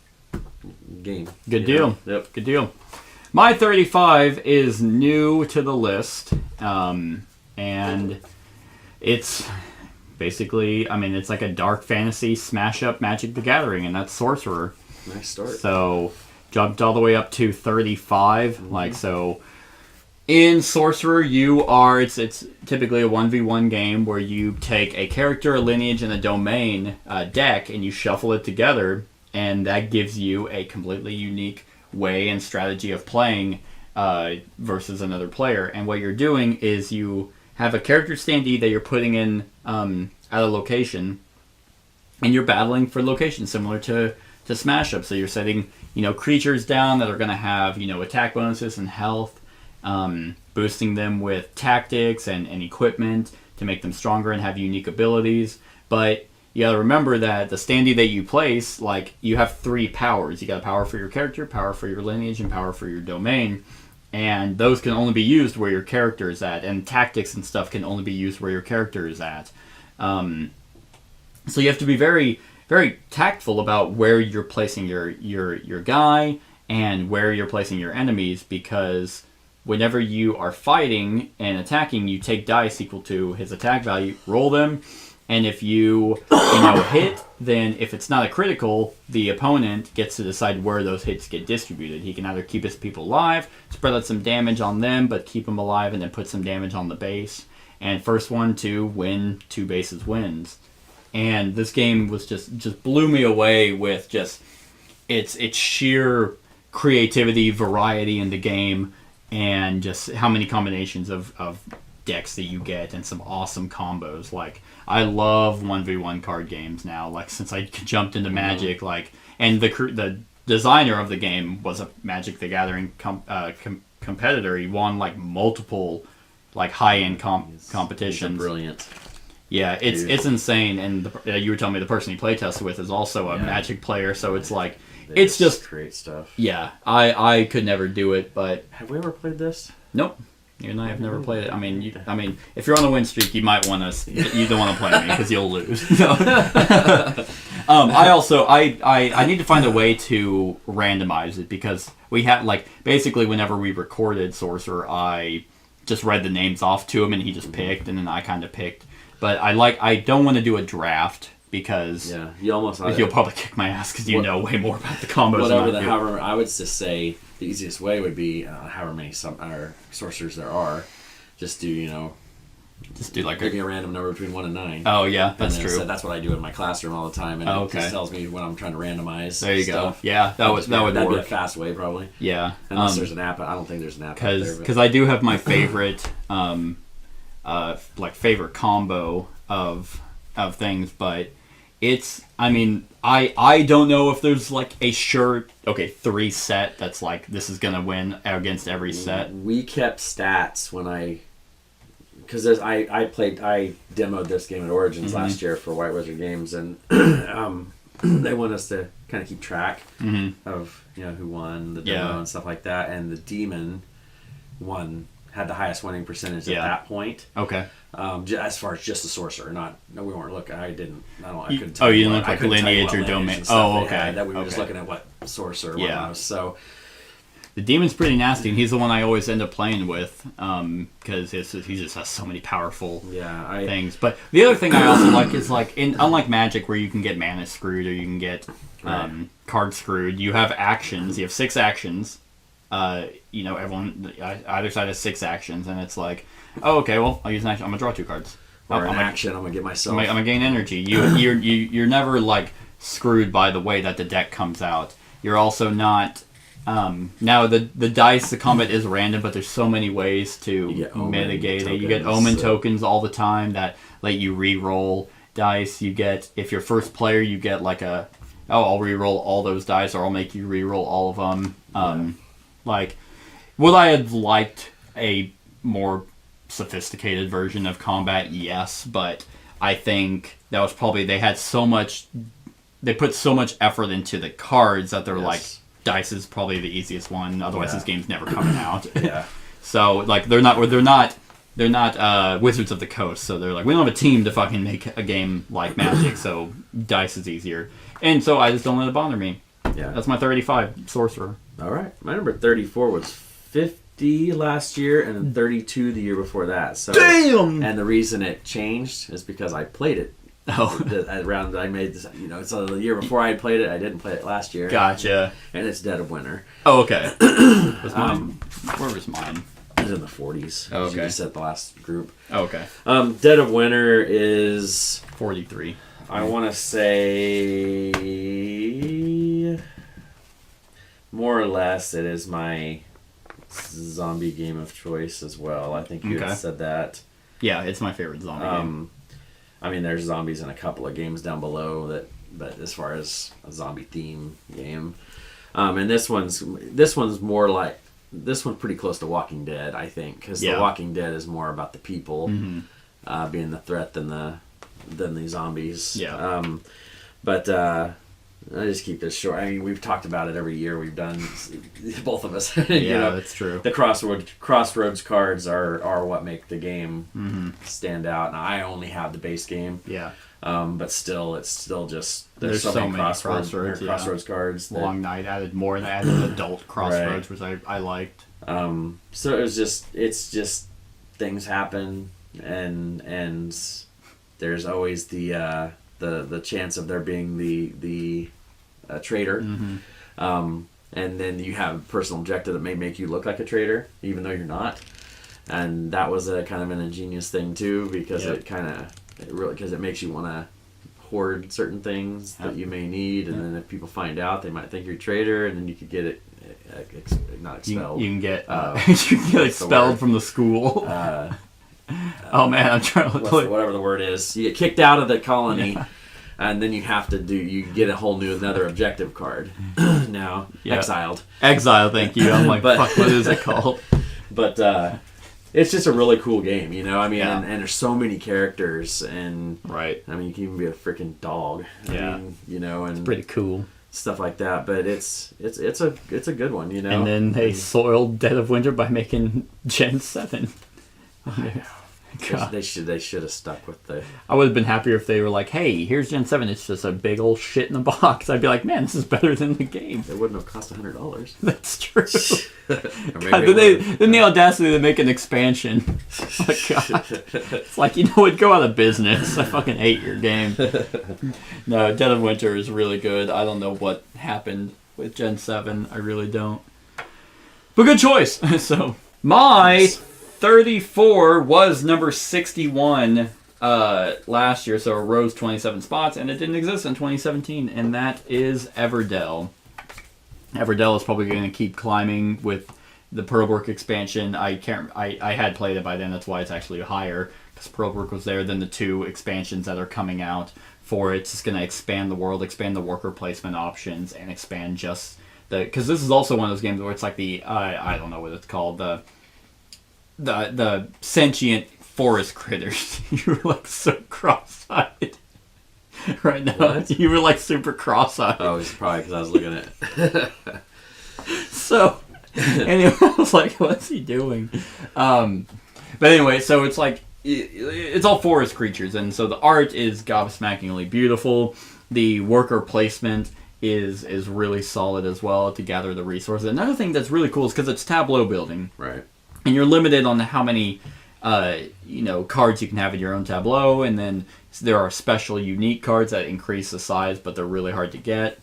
game. Good deal. Yep. Good deal. My 35 is new to the list, and it's basically, I mean, it's like a dark fantasy smash up Magic the Gathering, and that's Sorcerer. Nice start. So, jumped all the way up to 35. Like, so in Sorcerer, it's typically a 1v1 game where you take a character, a lineage, and a domain deck, and you shuffle it together, and that gives you a completely unique way and strategy of playing versus another player. And what you're doing is you have a character standee that you're putting in at a location, and you're battling for locations similar to Smash Up. So you're setting, creatures down that are going to have, attack bonuses and health, boosting them with tactics and equipment to make them stronger and have unique abilities. But you got to remember that the standee that you place, like, you have 3 powers. You got a power for your character, power for your lineage, and power for your domain. And those can only be used where your character is at. And tactics and stuff can only be used where your character is at. So you have to be very, very tactful about where you're placing your guy and where you're placing your enemies, because whenever you are fighting and attacking, you take dice equal to his attack value, roll them, and if you hit, then if it's not a critical, the opponent gets to decide where those hits get distributed. He can either keep his people alive, spread out some damage on them, but keep them alive, and then put some damage on the base. And first one to win 2 bases wins. And this game was just blew me away with just its sheer creativity, variety in the game, and just how many combinations of decks that you get and some awesome combos. Like, I love 1v1 card games now. Like, since I jumped into Magic, like, and the designer of the game was a Magic the Gathering competitor. He won like multiple like high-end competitions. He's brilliant. Yeah, it's insane. And you were telling me the person he playtested with is also a Magic player, so it's like it's just great stuff. Yeah, I could never do it, but have we ever played this? Nope. You and I have never played it. I mean, if you're on a win streak, you might want to. You don't want to play me because you'll lose. I need to find a way to randomize it, because we had, like, basically whenever we recorded Sorcerer, I just read the names off to him and he just picked, and then I kind of picked. But I don't want to do a draft, because you'll probably kick my ass because you know way more about the combos. However, I would just say the easiest way would be however many sorcerers there are, just do like give me a random number between 1 and 9. Oh yeah, that's true. So that's what I do in my classroom all the time, and it just tells me when I'm trying to randomize. There you stuff. go. Yeah, that'd be work. a fast way probably. Yeah, unless there's an app. I don't think there's an app. Because I do have my favorite favorite combo of things, but it's, I don't know if there's like a sure 3 set that's like this is gonna win against every set. We kept stats because I demoed this game at Origins last year for White Wizard Games, and they want us to kind of keep track of who won the demo and stuff like that, and the Demon had the highest winning percentage at that point. Okay. As far as just the Sorcerer, we weren't looking. I couldn't tell. Oh, you didn't look like lineage or domain. Oh, okay. That we were just looking at what Sorcerer was. So the Demon's pretty nasty, and he's the one I always end up playing with, because he just has so many powerful things. But the other thing I also like is, like, unlike Magic, where you can get mana screwed or you can get card screwed, you have actions. You have 6 actions. Everyone, either side has 6 actions, and it's like, oh, okay, well, I'll use an action. I'm gonna draw 2 cards. Or an action, I'm gonna get myself. I'm gonna gain energy. You're never like screwed by the way that the deck comes out. You're also not. Now the dice, the combat is random, but there's so many ways to mitigate it. You get omen tokens all the time that let you re-roll dice. You get, if you're first player, you get like I'll re-roll all those dice, or I'll make you re-roll all of them. Like, would I have liked a more sophisticated version of combat? Yes, but I think that was probably, they put so much effort into the cards that they're like, dice is probably the easiest one. Otherwise, this game's never coming out. So like, they're not Wizards of the Coast. So they're like, we don't have a team to fucking make a game like Magic. So dice is easier, and so I just don't let it bother me. Yeah, that's my 35 Sorcerer. All right, my number 34 was 50 last year, and then 32 the year before that. So damn. And the reason it changed is because I played it Oh. I made this, so the year before I had played it, I didn't play it last year. Gotcha. And it's Dead of Winter. Oh, okay. Where was mine? It was in the 40s. Oh, okay. You said the last group. Oh, okay. Dead of Winter is 43. I want to say more or less it is my zombie game of choice as well. I think you had said that. Yeah, it's my favorite zombie game. I mean, there's zombies in a couple of games down below but as far as a zombie theme game, and this one's more like pretty close to Walking Dead, I think, because The Walking Dead is more about the people being the threat than the zombies. Yeah. But I just keep this short. I mean, we've talked about it every year. We've done both of us. That's true. The crossroads cards are what make the game stand out. And I only have the base game. Yeah. But still, it's still just there's so many crossroads cards. Long Night added more, and added adult crossroads, which I liked. So it's just things happen, and there's always the chance of there being the traitor, and then you have a personal objective that may make you look like a traitor even though you're not, and that was a kind of an ingenious thing too, because it makes you want to hoard certain things that you may need, and then if people find out, they might think you're a traitor, and then you could get it not expelled. You can get you can get expelled from the school. Oh man, I'm trying to look. Whatever the word is, you get kicked out of the colony, and then you have to you get a whole another objective card. Now exiled. Thank you. I'm like, fuck, what is it called? But it's just a really cool game, I mean, and there's so many characters, and I mean, you can even be a freaking dog. I mean, and it's pretty cool. Stuff like that, but it's a good one, And then they soiled Dead of Winter by making Gen 7. They should have stuck with the. I would have been happier if they were like, "Hey, here's Gen 7. It's just a big old shit in a box." I'd be like, "Man, this is better than the game." It wouldn't have cost $100. That's true. God, then the audacity to make an expansion. Oh my God. It's like, it'd go out of business. I fucking hate your game. No, Dead of Winter is really good. I don't know what happened with Gen 7. I really don't. But good choice. So my 34 was number 61 last year, so it rose 27 spots, and it didn't exist in 2017, and that is Everdell. Everdell is probably going to keep climbing with the Pearlbrook expansion. I had played it by then, that's why it's actually higher, because Pearlbrook was there. Then the 2 expansions that are coming out for it. It's just going to expand the world, expand the worker placement options, and expand just because this is also one of those games where it's like the I don't know what it's called, the sentient forest critters. You were like so cross-eyed right now. What? You were like super cross-eyed. Oh, it's probably because I was looking at it. So anyway, I was like, what's he doing? But anyway, so it's like it's all forest creatures, and so the art is gobsmackingly beautiful. The worker placement is really solid as well to gather the resources. Another thing that's really cool is because it's tableau building. Right. And you're limited on how many, cards you can have in your own tableau, and then there are special unique cards that increase the size, but they're really hard to get.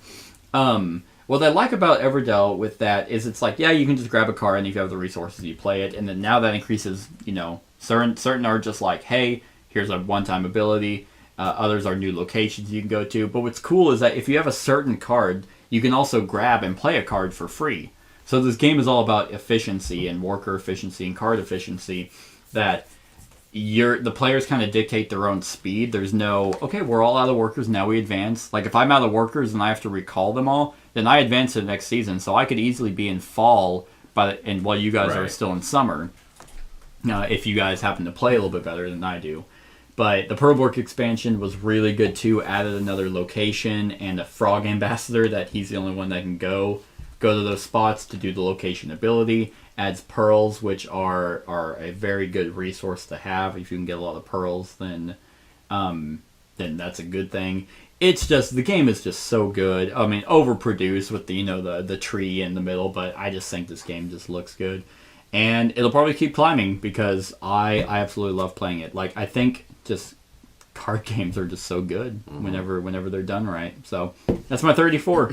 What I like about Everdell with that is it's like, you can just grab a card, and if you have the resources, you play it, and then now that increases, certain are just like, hey, here's a one-time ability. Others are new locations you can go to. But what's cool is that if you have a certain card, you can also grab and play a card for free. So this game is all about efficiency and worker efficiency and card efficiency, that the players kind of dictate their own speed. There's no, okay, we're all out of workers, now we advance. Like if I'm out of workers and I have to recall them all, then I advance to the next season. So I could easily be in fall while you guys are still in summer. If you guys happen to play a little bit better than I do. But the Pearlbrook expansion was really good too. Added another location and a frog ambassador that he's the only one that can go to those spots to do the location ability. Adds pearls, which are a very good resource to have. If you can get a lot of pearls, then that's a good thing. It's just, the game is just so good. I mean, overproduced with the tree in the middle, but I just think this game just looks good. And it'll probably keep climbing because I absolutely love playing it. Like, I think just card games are just so good whenever they're done right. So that's my 34.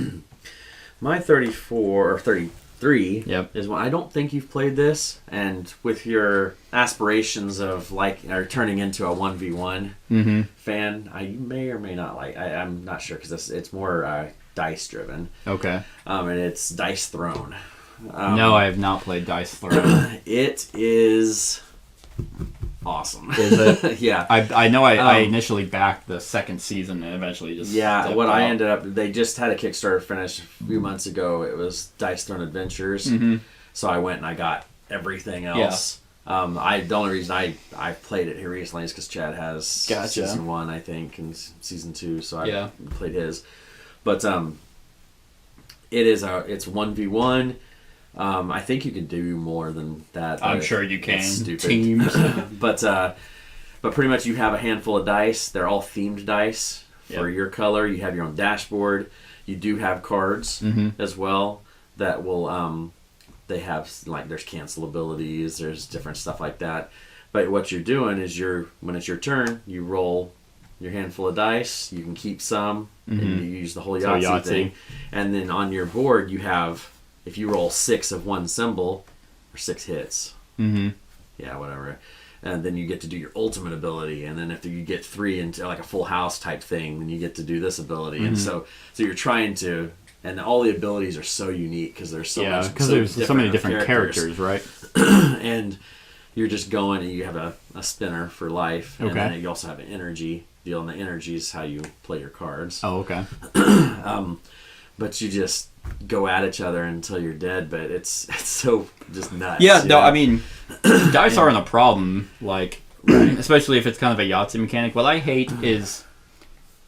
My 34 or 33 Yep. is one. I don't think you've played this, and with your aspirations of or turning into a 1v1 fan, you may or may not like. I'm not sure because it's more dice driven. Okay. And it's Dice Throne. No, I have not played Dice Throne. It is awesome. Is it? Yeah. I know I initially backed the second season and eventually just... Yeah, what I ended up... They just had a Kickstarter finish a few months ago. It was Dice Throne Adventures. So I went and I got everything else. Yeah. The only reason I played it here recently is because Chad has Season 1, I think, and Season 2, so I played his. But it's 1v1. I think you can do more than that. I'm sure you can. It's stupid. Teams. But pretty much you have a handful of dice. They're all themed dice for your color. You have your own dashboard. You do have cards as well that will... they have, like, there's cancel abilities. There's different stuff like that. But what you're doing is when it's your turn, you roll your handful of dice. You can keep some. And you use the whole Yahtzee thing. And then on your board you have... If you roll 6 of one symbol, or 6 hits, yeah, whatever, and then you get to do your ultimate ability, and then if you get 3 into like a full house type thing, then you get to do this ability, and so you're trying to, and all the abilities are so unique because there's so much, because there's so many different characters, right? And you're just going, and you have a spinner for life, and then you also have an energy deal, and the energy is how you play your cards. Oh, okay. But you just go at each other until you're dead, but it's so just nuts. Yeah, no, I mean, dice aren't a problem, like, especially if it's kind of a Yahtzee mechanic. What I hate is,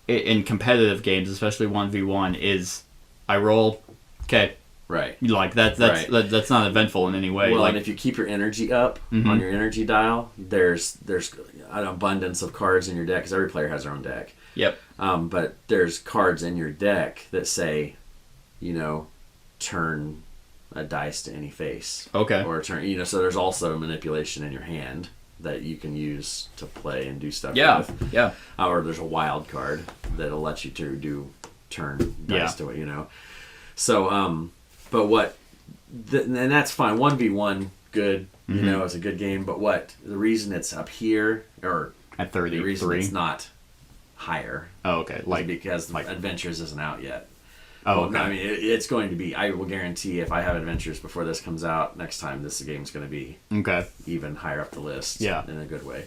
in competitive games, especially 1v1, is I roll, okay. Right. Like, that's not eventful in any way. Well, like, and if you keep your energy up on your energy dial, there's an abundance of cards in your deck, because every player has their own deck. Yep. But there's cards in your deck that say, turn a dice to any face. Okay. Or turn, so there's also manipulation in your hand that you can use to play and do stuff with. Yeah. Or there's a wild card that'll let you to turn dice to it, So, but and that's fine. 1v1, good, it's a good game. But the reason it's up here, or at 33, the reason it's not higher. Oh, okay. Like, because Adventures isn't out yet. Oh, okay. I mean, it's going to be. I will guarantee if I have Adventures before this comes out next time, this game's going to be even higher up the list. Yeah, in a good way,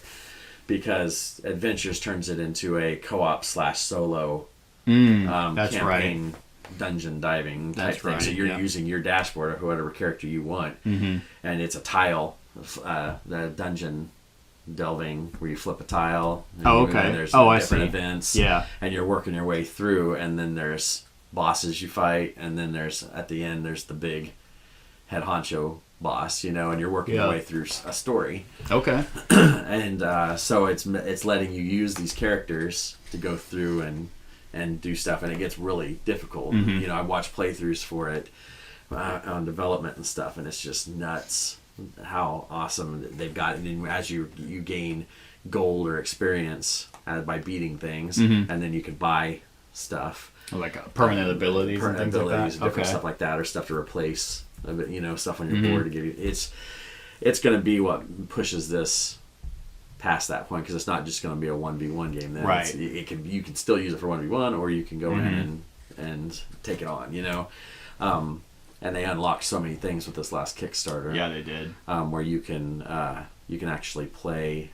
because Adventures turns it into a co-op / solo campaign dungeon diving type thing. So you're using your dashboard or whatever character you want, and it's a tile, the dungeon delving where you flip a tile. And there's different events. Yeah, and you're working your way through, and then there's bosses you fight, and then at the end there's the big head honcho boss, and you're working your way through a story. Okay. And so it's letting you use these characters to go through and do stuff, and it gets really difficult. I watch playthroughs for it on development and stuff, and it's just nuts how awesome they've got. And then as you gain gold or experience by beating things, and then you can buy stuff. Like permanent abilities and things like that. Different stuff like that, or stuff to replace, stuff on your board to give you. It's going to be what pushes this past that point, because it's not just going to be a 1v1 game. Then right. You can still use it for 1v1, or you can go in and take it on. And they unlocked so many things with this last Kickstarter. Yeah, they did. Where you can actually play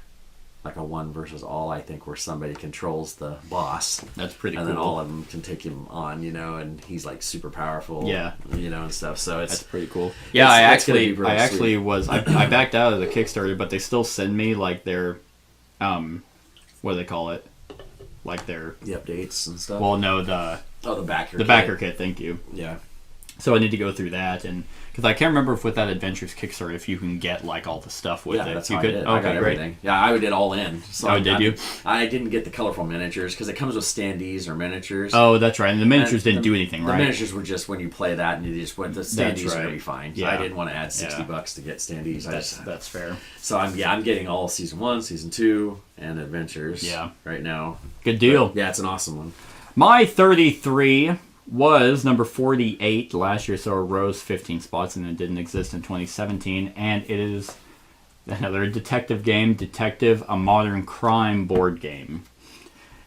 like a 1 versus all, I think, where somebody controls the boss. That's pretty cool. And then all of them can take him on, and he's like super powerful. Yeah. And stuff. So that's pretty cool. Yeah, I actually I backed out of the Kickstarter, but they still send me like their what do they call it? Like their the updates and stuff. Well, no, the backer kit. Thank you. Yeah. So I need to go through that, and because I can't remember if with that Adventures Kickstarter if you can get like all the stuff with it. That's you how could. I did. Okay, I got great. everything. Yeah, I did all in. So Did you? I didn't get the colorful miniatures because it comes with standees or miniatures. Oh, that's right. And the miniatures didn't do anything, right? The miniatures were just when you play that, and you just went. The standees are gonna be fine. Yeah. I didn't want to add $60 to get standees. That's fair. So I'm getting all season 1, season 2, and adventures. Yeah. Right now. Good deal. But, yeah, it's an awesome one. My 33 was number 48 last year, so it rose 15 spots, and it didn't exist in 2017. And it is another detective game, Detective: A Modern Crime board game.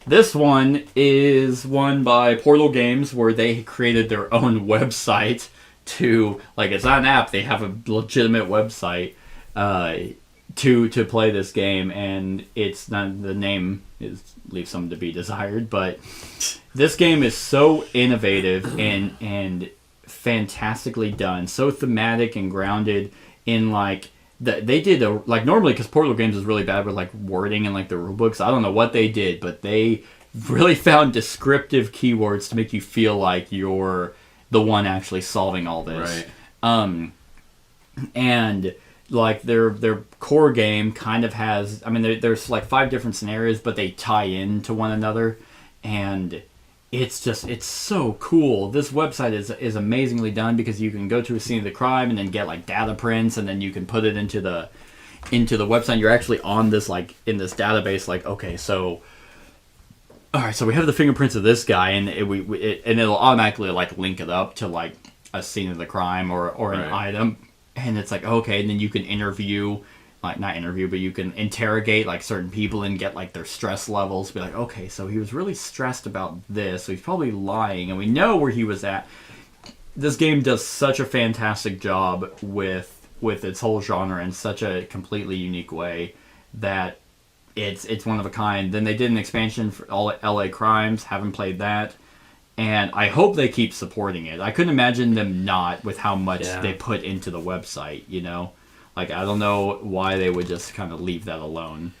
This one is one by Portal Games, where they created their own website to, like, it's not an app, they have a legitimate website to play this game, and it's not, the name leaves something to be desired, but this game is so innovative and fantastically done, so thematic and grounded in, like, they did normally, because Portal Games is really bad with like wording and like the rule books. I don't know what they did, but they really found descriptive keywords to make you feel like you're the one actually solving all this. Right. And like their core game kind of has, I mean, there's like 5 different scenarios, but they tie into one another, and it's so cool. This website is amazingly done, because you can go to a scene of the crime and then get like data prints, and then you can put it into the website. You're actually on this, like, in this database, like, okay, so all right, so we have the fingerprints of this guy, and it'll automatically like link it up to like a scene of the crime or an item, and it's like, okay, and then you can interview, like, not interview, but you can interrogate like certain people and get like their stress levels. Be like, okay, so he was really stressed about this, so he's probably lying, and we know where he was at. This game does such a fantastic job with its whole genre in such a completely unique way that it's one of a kind. Then they did an expansion for all LA Crimes. Haven't played that, and I hope they keep supporting it. I couldn't imagine them not, with how much they put into the website, you know? Like, I don't know why they would just kind of leave that alone.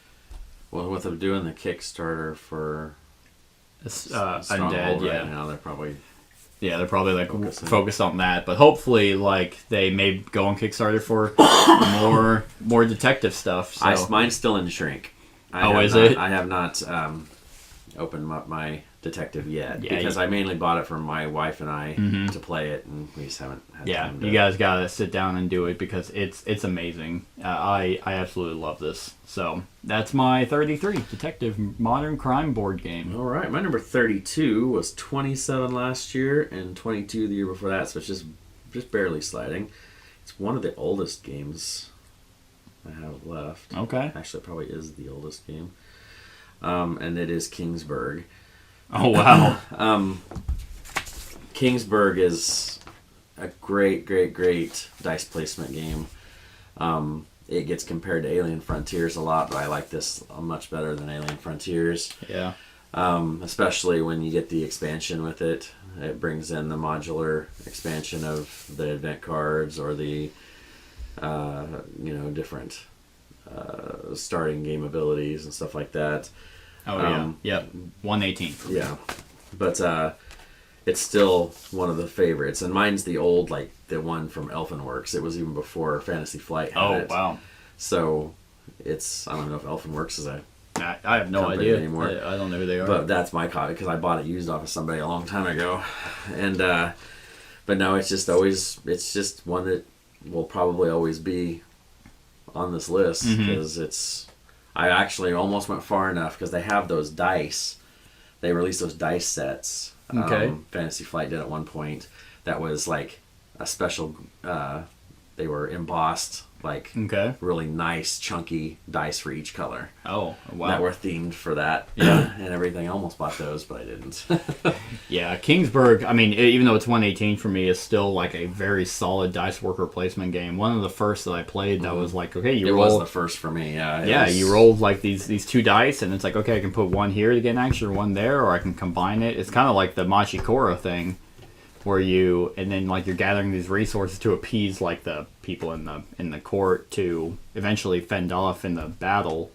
Well, with them doing the Kickstarter for Undead, right now, they're probably like focused on that. But hopefully, like, they may go on Kickstarter for more detective stuff. So. Mine's still in shrink. It? I have not opened up my detective yet, because I mainly bought it for my wife and I to play it, and we just haven't had time to... You guys gotta sit down and do it, because it's amazing. I absolutely love this. So that's my 33 Detective Modern Crime board game. All right, my number 32 was 27 last year and 22 the year before that, so it's just barely sliding. It's one of the oldest games I have left. Okay. Actually, it probably is the oldest game. And it is Kingsburg. Oh, wow. Kingsburg is a great dice placement game. It gets compared to Alien Frontiers a lot, but I like this much better than Alien Frontiers. Yeah. Especially when you get the expansion with it. It brings in the modular expansion of the event cards, or the different starting game abilities and stuff like that. Oh, yeah. 118. Yeah. But it's still one of the favorites. And mine's the old, like, the one from Elfenworks. It was even before Fantasy Flight had it. Oh, wow. So I don't know if Elfenworks is I have no idea anymore. I don't know who they are. But that's my copy, because I bought it used off of somebody a long time ago. And but no, it's just one that will probably always be on this list, because I actually almost went far enough, because they have those dice. They released those dice sets. Okay. Fantasy Flight did at one point. That was like a special. They were embossed, like, really nice chunky dice for each color. Oh, wow. That were themed for that. Yeah. And everything. I almost bought those, but I didn't. Yeah, Kingsburg, I mean, even though it's 118 for me, is still like a very solid dice worker placement game. One of the first that I played that was like, okay, it was the first for me, yeah. You rolled like these 2 dice, and it's like, okay, I can put one here to get an action, one there, or I can combine it. It's kind of like the Machikoro thing, where and then like you're gathering these resources to appease like the people in the court to eventually fend off in the battle.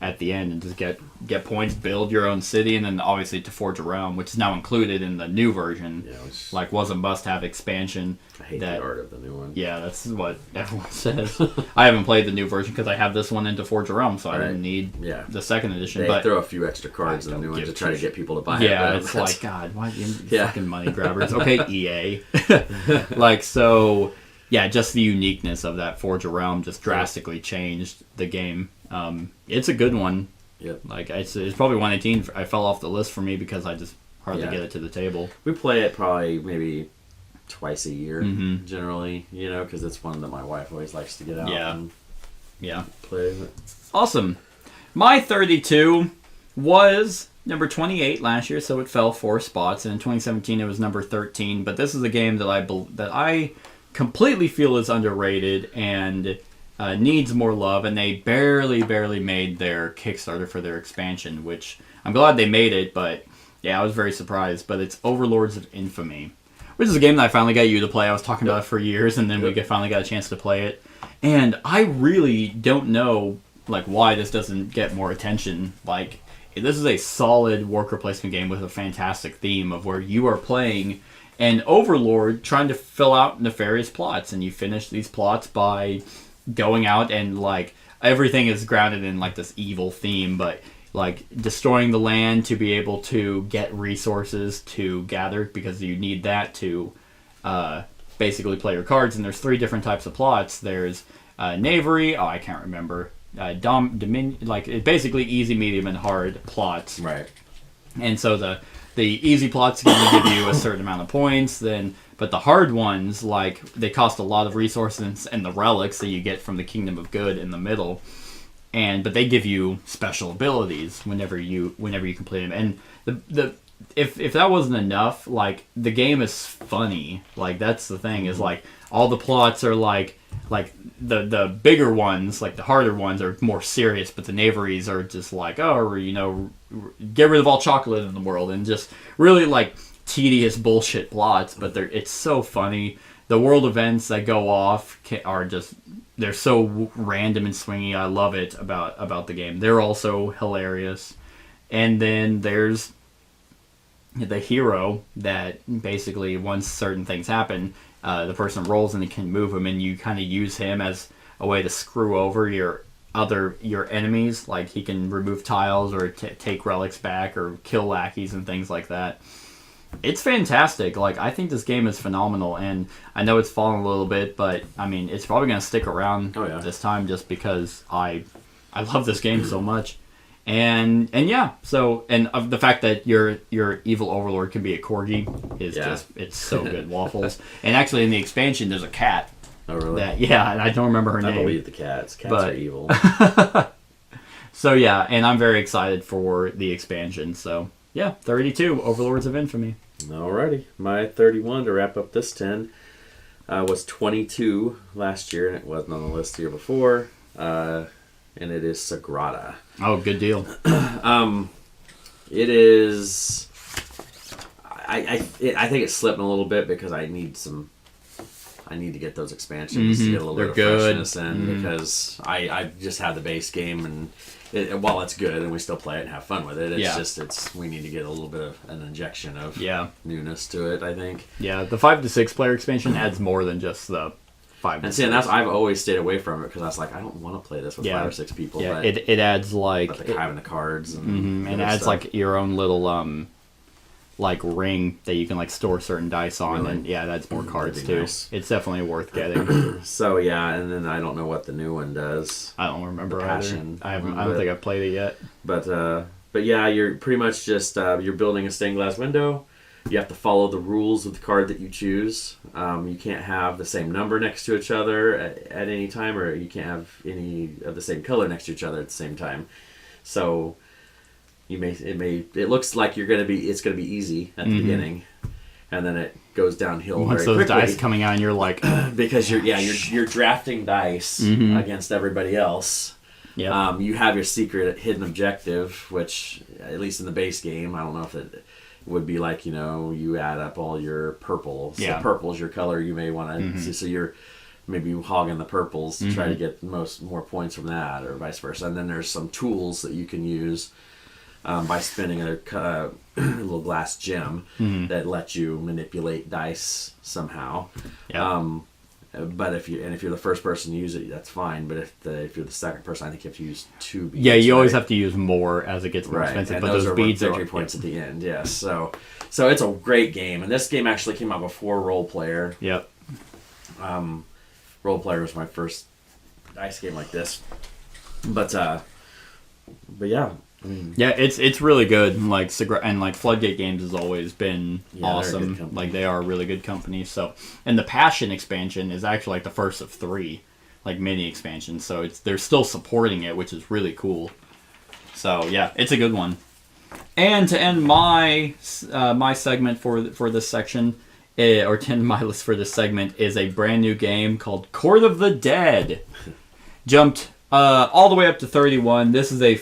at the end and just get points, build your own city, and then obviously to Forge a Realm, which is now included in the new version. Yeah, which, like was a must-have expansion. I hate the art of the new one. Yeah, that's what everyone says. I haven't played the new version because I have this one into Forge a Realm, so I didn't need the second edition. They but throw a few extra cards in the new one to try to get people to buy it. Yeah, it's like, God, why you fucking money grabbers? Okay, EA. Like, so, yeah, just the uniqueness of that Forge a Realm just drastically changed the game. It's a good one. Yep. Like, it's probably 118. I fell off the list for me because I just hardly get it to the table. We play it probably maybe twice a year, generally, you know, because it's one that my wife always likes to get out and play. Awesome. My 32 was number 28 last year, so it fell 4 spots, and in 2017 it was number 13, but this is a game that I completely feel is underrated and needs more love, and they barely made their Kickstarter for their expansion, which I'm glad they made it, but yeah, I was very surprised. But it's Overlords of Infamy, which is a game that I finally got you to play. I was talking about it for years, and then we finally got a chance to play it. And I really don't know like why this doesn't get more attention. Like, this is a solid worker placement game with a fantastic theme of where you are playing an overlord trying to fill out nefarious plots, and you finish these plots by going out and like everything is grounded in like this evil theme, but like destroying the land to be able to get resources to gather, because you need that to basically play your cards. And there's 3 different types of plots. There's knavery, I can't remember, dominion, like it basically easy, medium, and hard plots. Right. And so the easy plots are going to give you a certain amount of points, but the hard ones, like, they cost a lot of resources, and the relics that you get from the Kingdom of Good in the middle. But they give you special abilities whenever you complete them. And if that wasn't enough, like, the game is funny. Like, that's the thing, is like all the plots are like the bigger ones, like the harder ones, are more serious, but the knaveries are just like, oh, you know, get rid of all chocolate in the world, and just really like tedious bullshit plots. But it's so funny. The world events that go off are just, they're so random and swingy. I love it about the game. They're also hilarious. And then there's the hero that basically, once certain things happen, the person rolls and he can move him, and you kind of use him as a way to screw over your enemies. Like, he can remove tiles or take relics back or kill lackeys and things like that. It's fantastic. Like, I think this game is phenomenal, and I know it's fallen a little bit, but I mean, it's probably going to stick around this time, just because I love this game so much. And yeah, so, and the fact that your evil overlord can be a corgi is just, it's so good. Waffles. And actually in the expansion there's a cat. Oh, really? And I don't remember her name. I believe the cats are evil. So yeah, and I'm very excited for the expansion. So yeah, 32, Overlords of Infamy. Alrighty. My 31 to wrap up this 10 was 22 last year, and it wasn't on the list the year before. And it is Sagrada. Oh, good deal. It is. I think it's slipping a little bit because I need to get those expansions to get a little bit of freshness in, because I just have the base game, and while it's good and we still play it and have fun with it, we need to get a little bit of an injection of newness to it, I think. Yeah, the 5 to 6 player expansion adds more than just the 5 to 6. And that's, I've always stayed away from it because I was like, I don't want to play this with 5 or 6 people. Yeah, it adds like having the cards and it adds stuff. Like your own little like ring that you can like store certain dice on, really? And that's more cards too. Nice. It's definitely worth getting. So yeah, and then I don't know what the new one does. I don't remember either. I don't think I've played it yet. But yeah, you're pretty much just you're building a stained glass window. You have to follow the rules of the card that you choose. You can't have the same number next to each other at any time, or you can't have any of the same color next to each other at the same time. So it looks like it's gonna be easy at the beginning, and then it goes downhill once very those quickly. dice coming on, you're like because you're drafting dice against everybody else. Yeah. You have your secret hidden objective, which at least in the base game, I don't know if it would be like, you add up all your purples. Yeah. So purple's your color you may want to see. So maybe hogging the purples to try to get more points from that, or vice versa. And then there's some tools that you can use by spinning a little glass gem that lets you manipulate dice somehow. Yeah. But if you're the first person to use it, that's fine. But if you're the second person, I think you have to use 2 beads. Yeah, you always have to use more as it gets more expensive. And but those beads are victory points at the end. Yes, so it's a great game, and this game actually came out before Roll Player. Yep. Roll Player was my first dice game like this, but yeah. I mean, yeah, it's really good. Like Floodgate Games has always been awesome. Like they are a really good company. So, and the Passion expansion is actually like the first of 3, like mini expansions. So they're still supporting it, which is really cool. So yeah, it's a good one. And to end my segment for this section, or to end my list for this segment, is a brand new game called Court of the Dead. Jumped all the way up to 31. This is a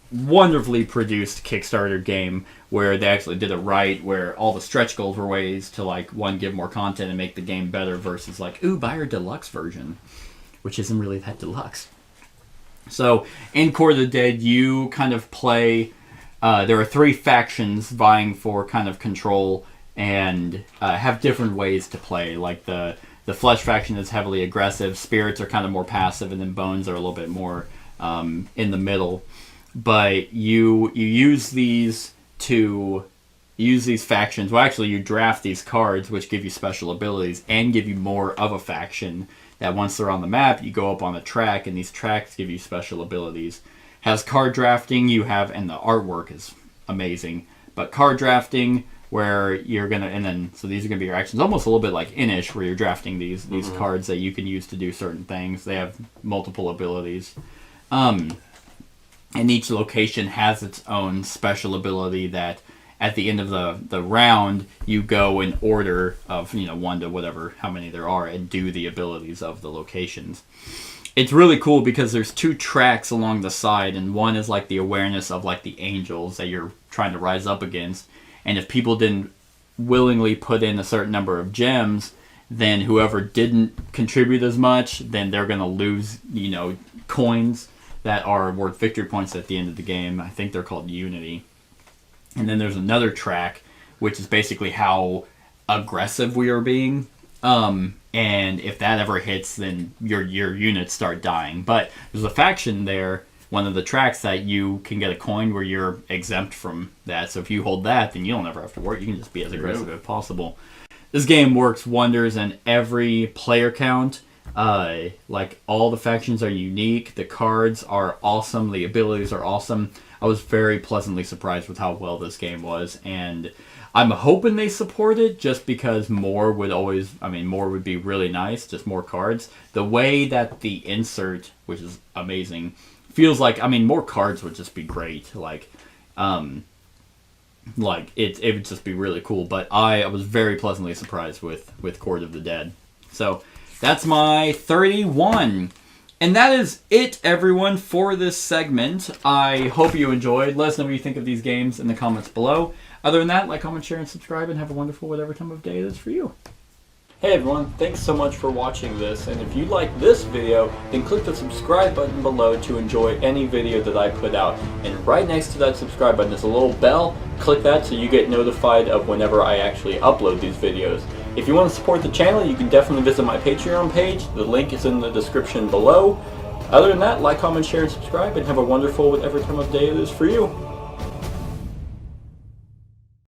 wonderfully produced Kickstarter game where they actually did it right, where all the stretch goals were ways to like give more content and make the game better versus like buy our deluxe version, which isn't really that deluxe. So in Court of the Dead, you kind of play. There are 3 factions vying for kind of control and have different ways to play. Like the Flesh faction is heavily aggressive, Spirits are kind of more passive, and then Bones are a little bit more in the middle. But you use these factions. Well, actually, you draft these cards, which give you special abilities and give you more of a faction. That once they're on the map, you go up on a track, and these tracks give you special abilities. Has card drafting, and the artwork is amazing. But card drafting, where you're gonna, so these are gonna be your actions, almost a little bit like Inish, where you're drafting these cards that you can use to do certain things. They have multiple abilities. And each location has its own special ability that at the end of the round, you go in order of 1 to whatever, how many there are, and do the abilities of the locations. It's really cool because there's 2 tracks along the side, and one is like the awareness of like the angels that you're trying to rise up against. And if people didn't willingly put in a certain number of gems, then whoever didn't contribute as much, then they're going to lose, coins that are worth victory points at the end of the game. I think they're called Unity. And then there's another track, which is basically how aggressive we are being. And if that ever hits, then your units start dying. But there's a faction there, one of the tracks, that you can get a coin where you're exempt from that. So if you hold that, then you don't ever have to work. You can just be as aggressive as possible. This game works wonders, and every player count. Like all the factions are unique. The cards are awesome. The abilities are awesome. I was very pleasantly surprised with how well this game was, and I'm hoping they support it just because more would be really nice, just more cards. The way that the insert, which is amazing, feels like, more cards would just be great. Like it would just be really cool, but I was very pleasantly surprised with Court of the Dead. So that's my 31. And that is it, everyone, for this segment. I hope you enjoyed. Let us know what you think of these games in the comments below. Other than that, like, comment, share, and subscribe, and have a wonderful whatever time of day it is for you. Hey everyone, thanks so much for watching this, and if you like this video, then click the subscribe button below to enjoy any video that I put out. And right next to that subscribe button is a little bell. Click that so you get notified of whenever I actually upload these videos. If you want to support the channel, you can definitely visit my Patreon page. The link is in the description below. Other than that, like, comment, share, and subscribe, and have a wonderful whatever time of day it is for you.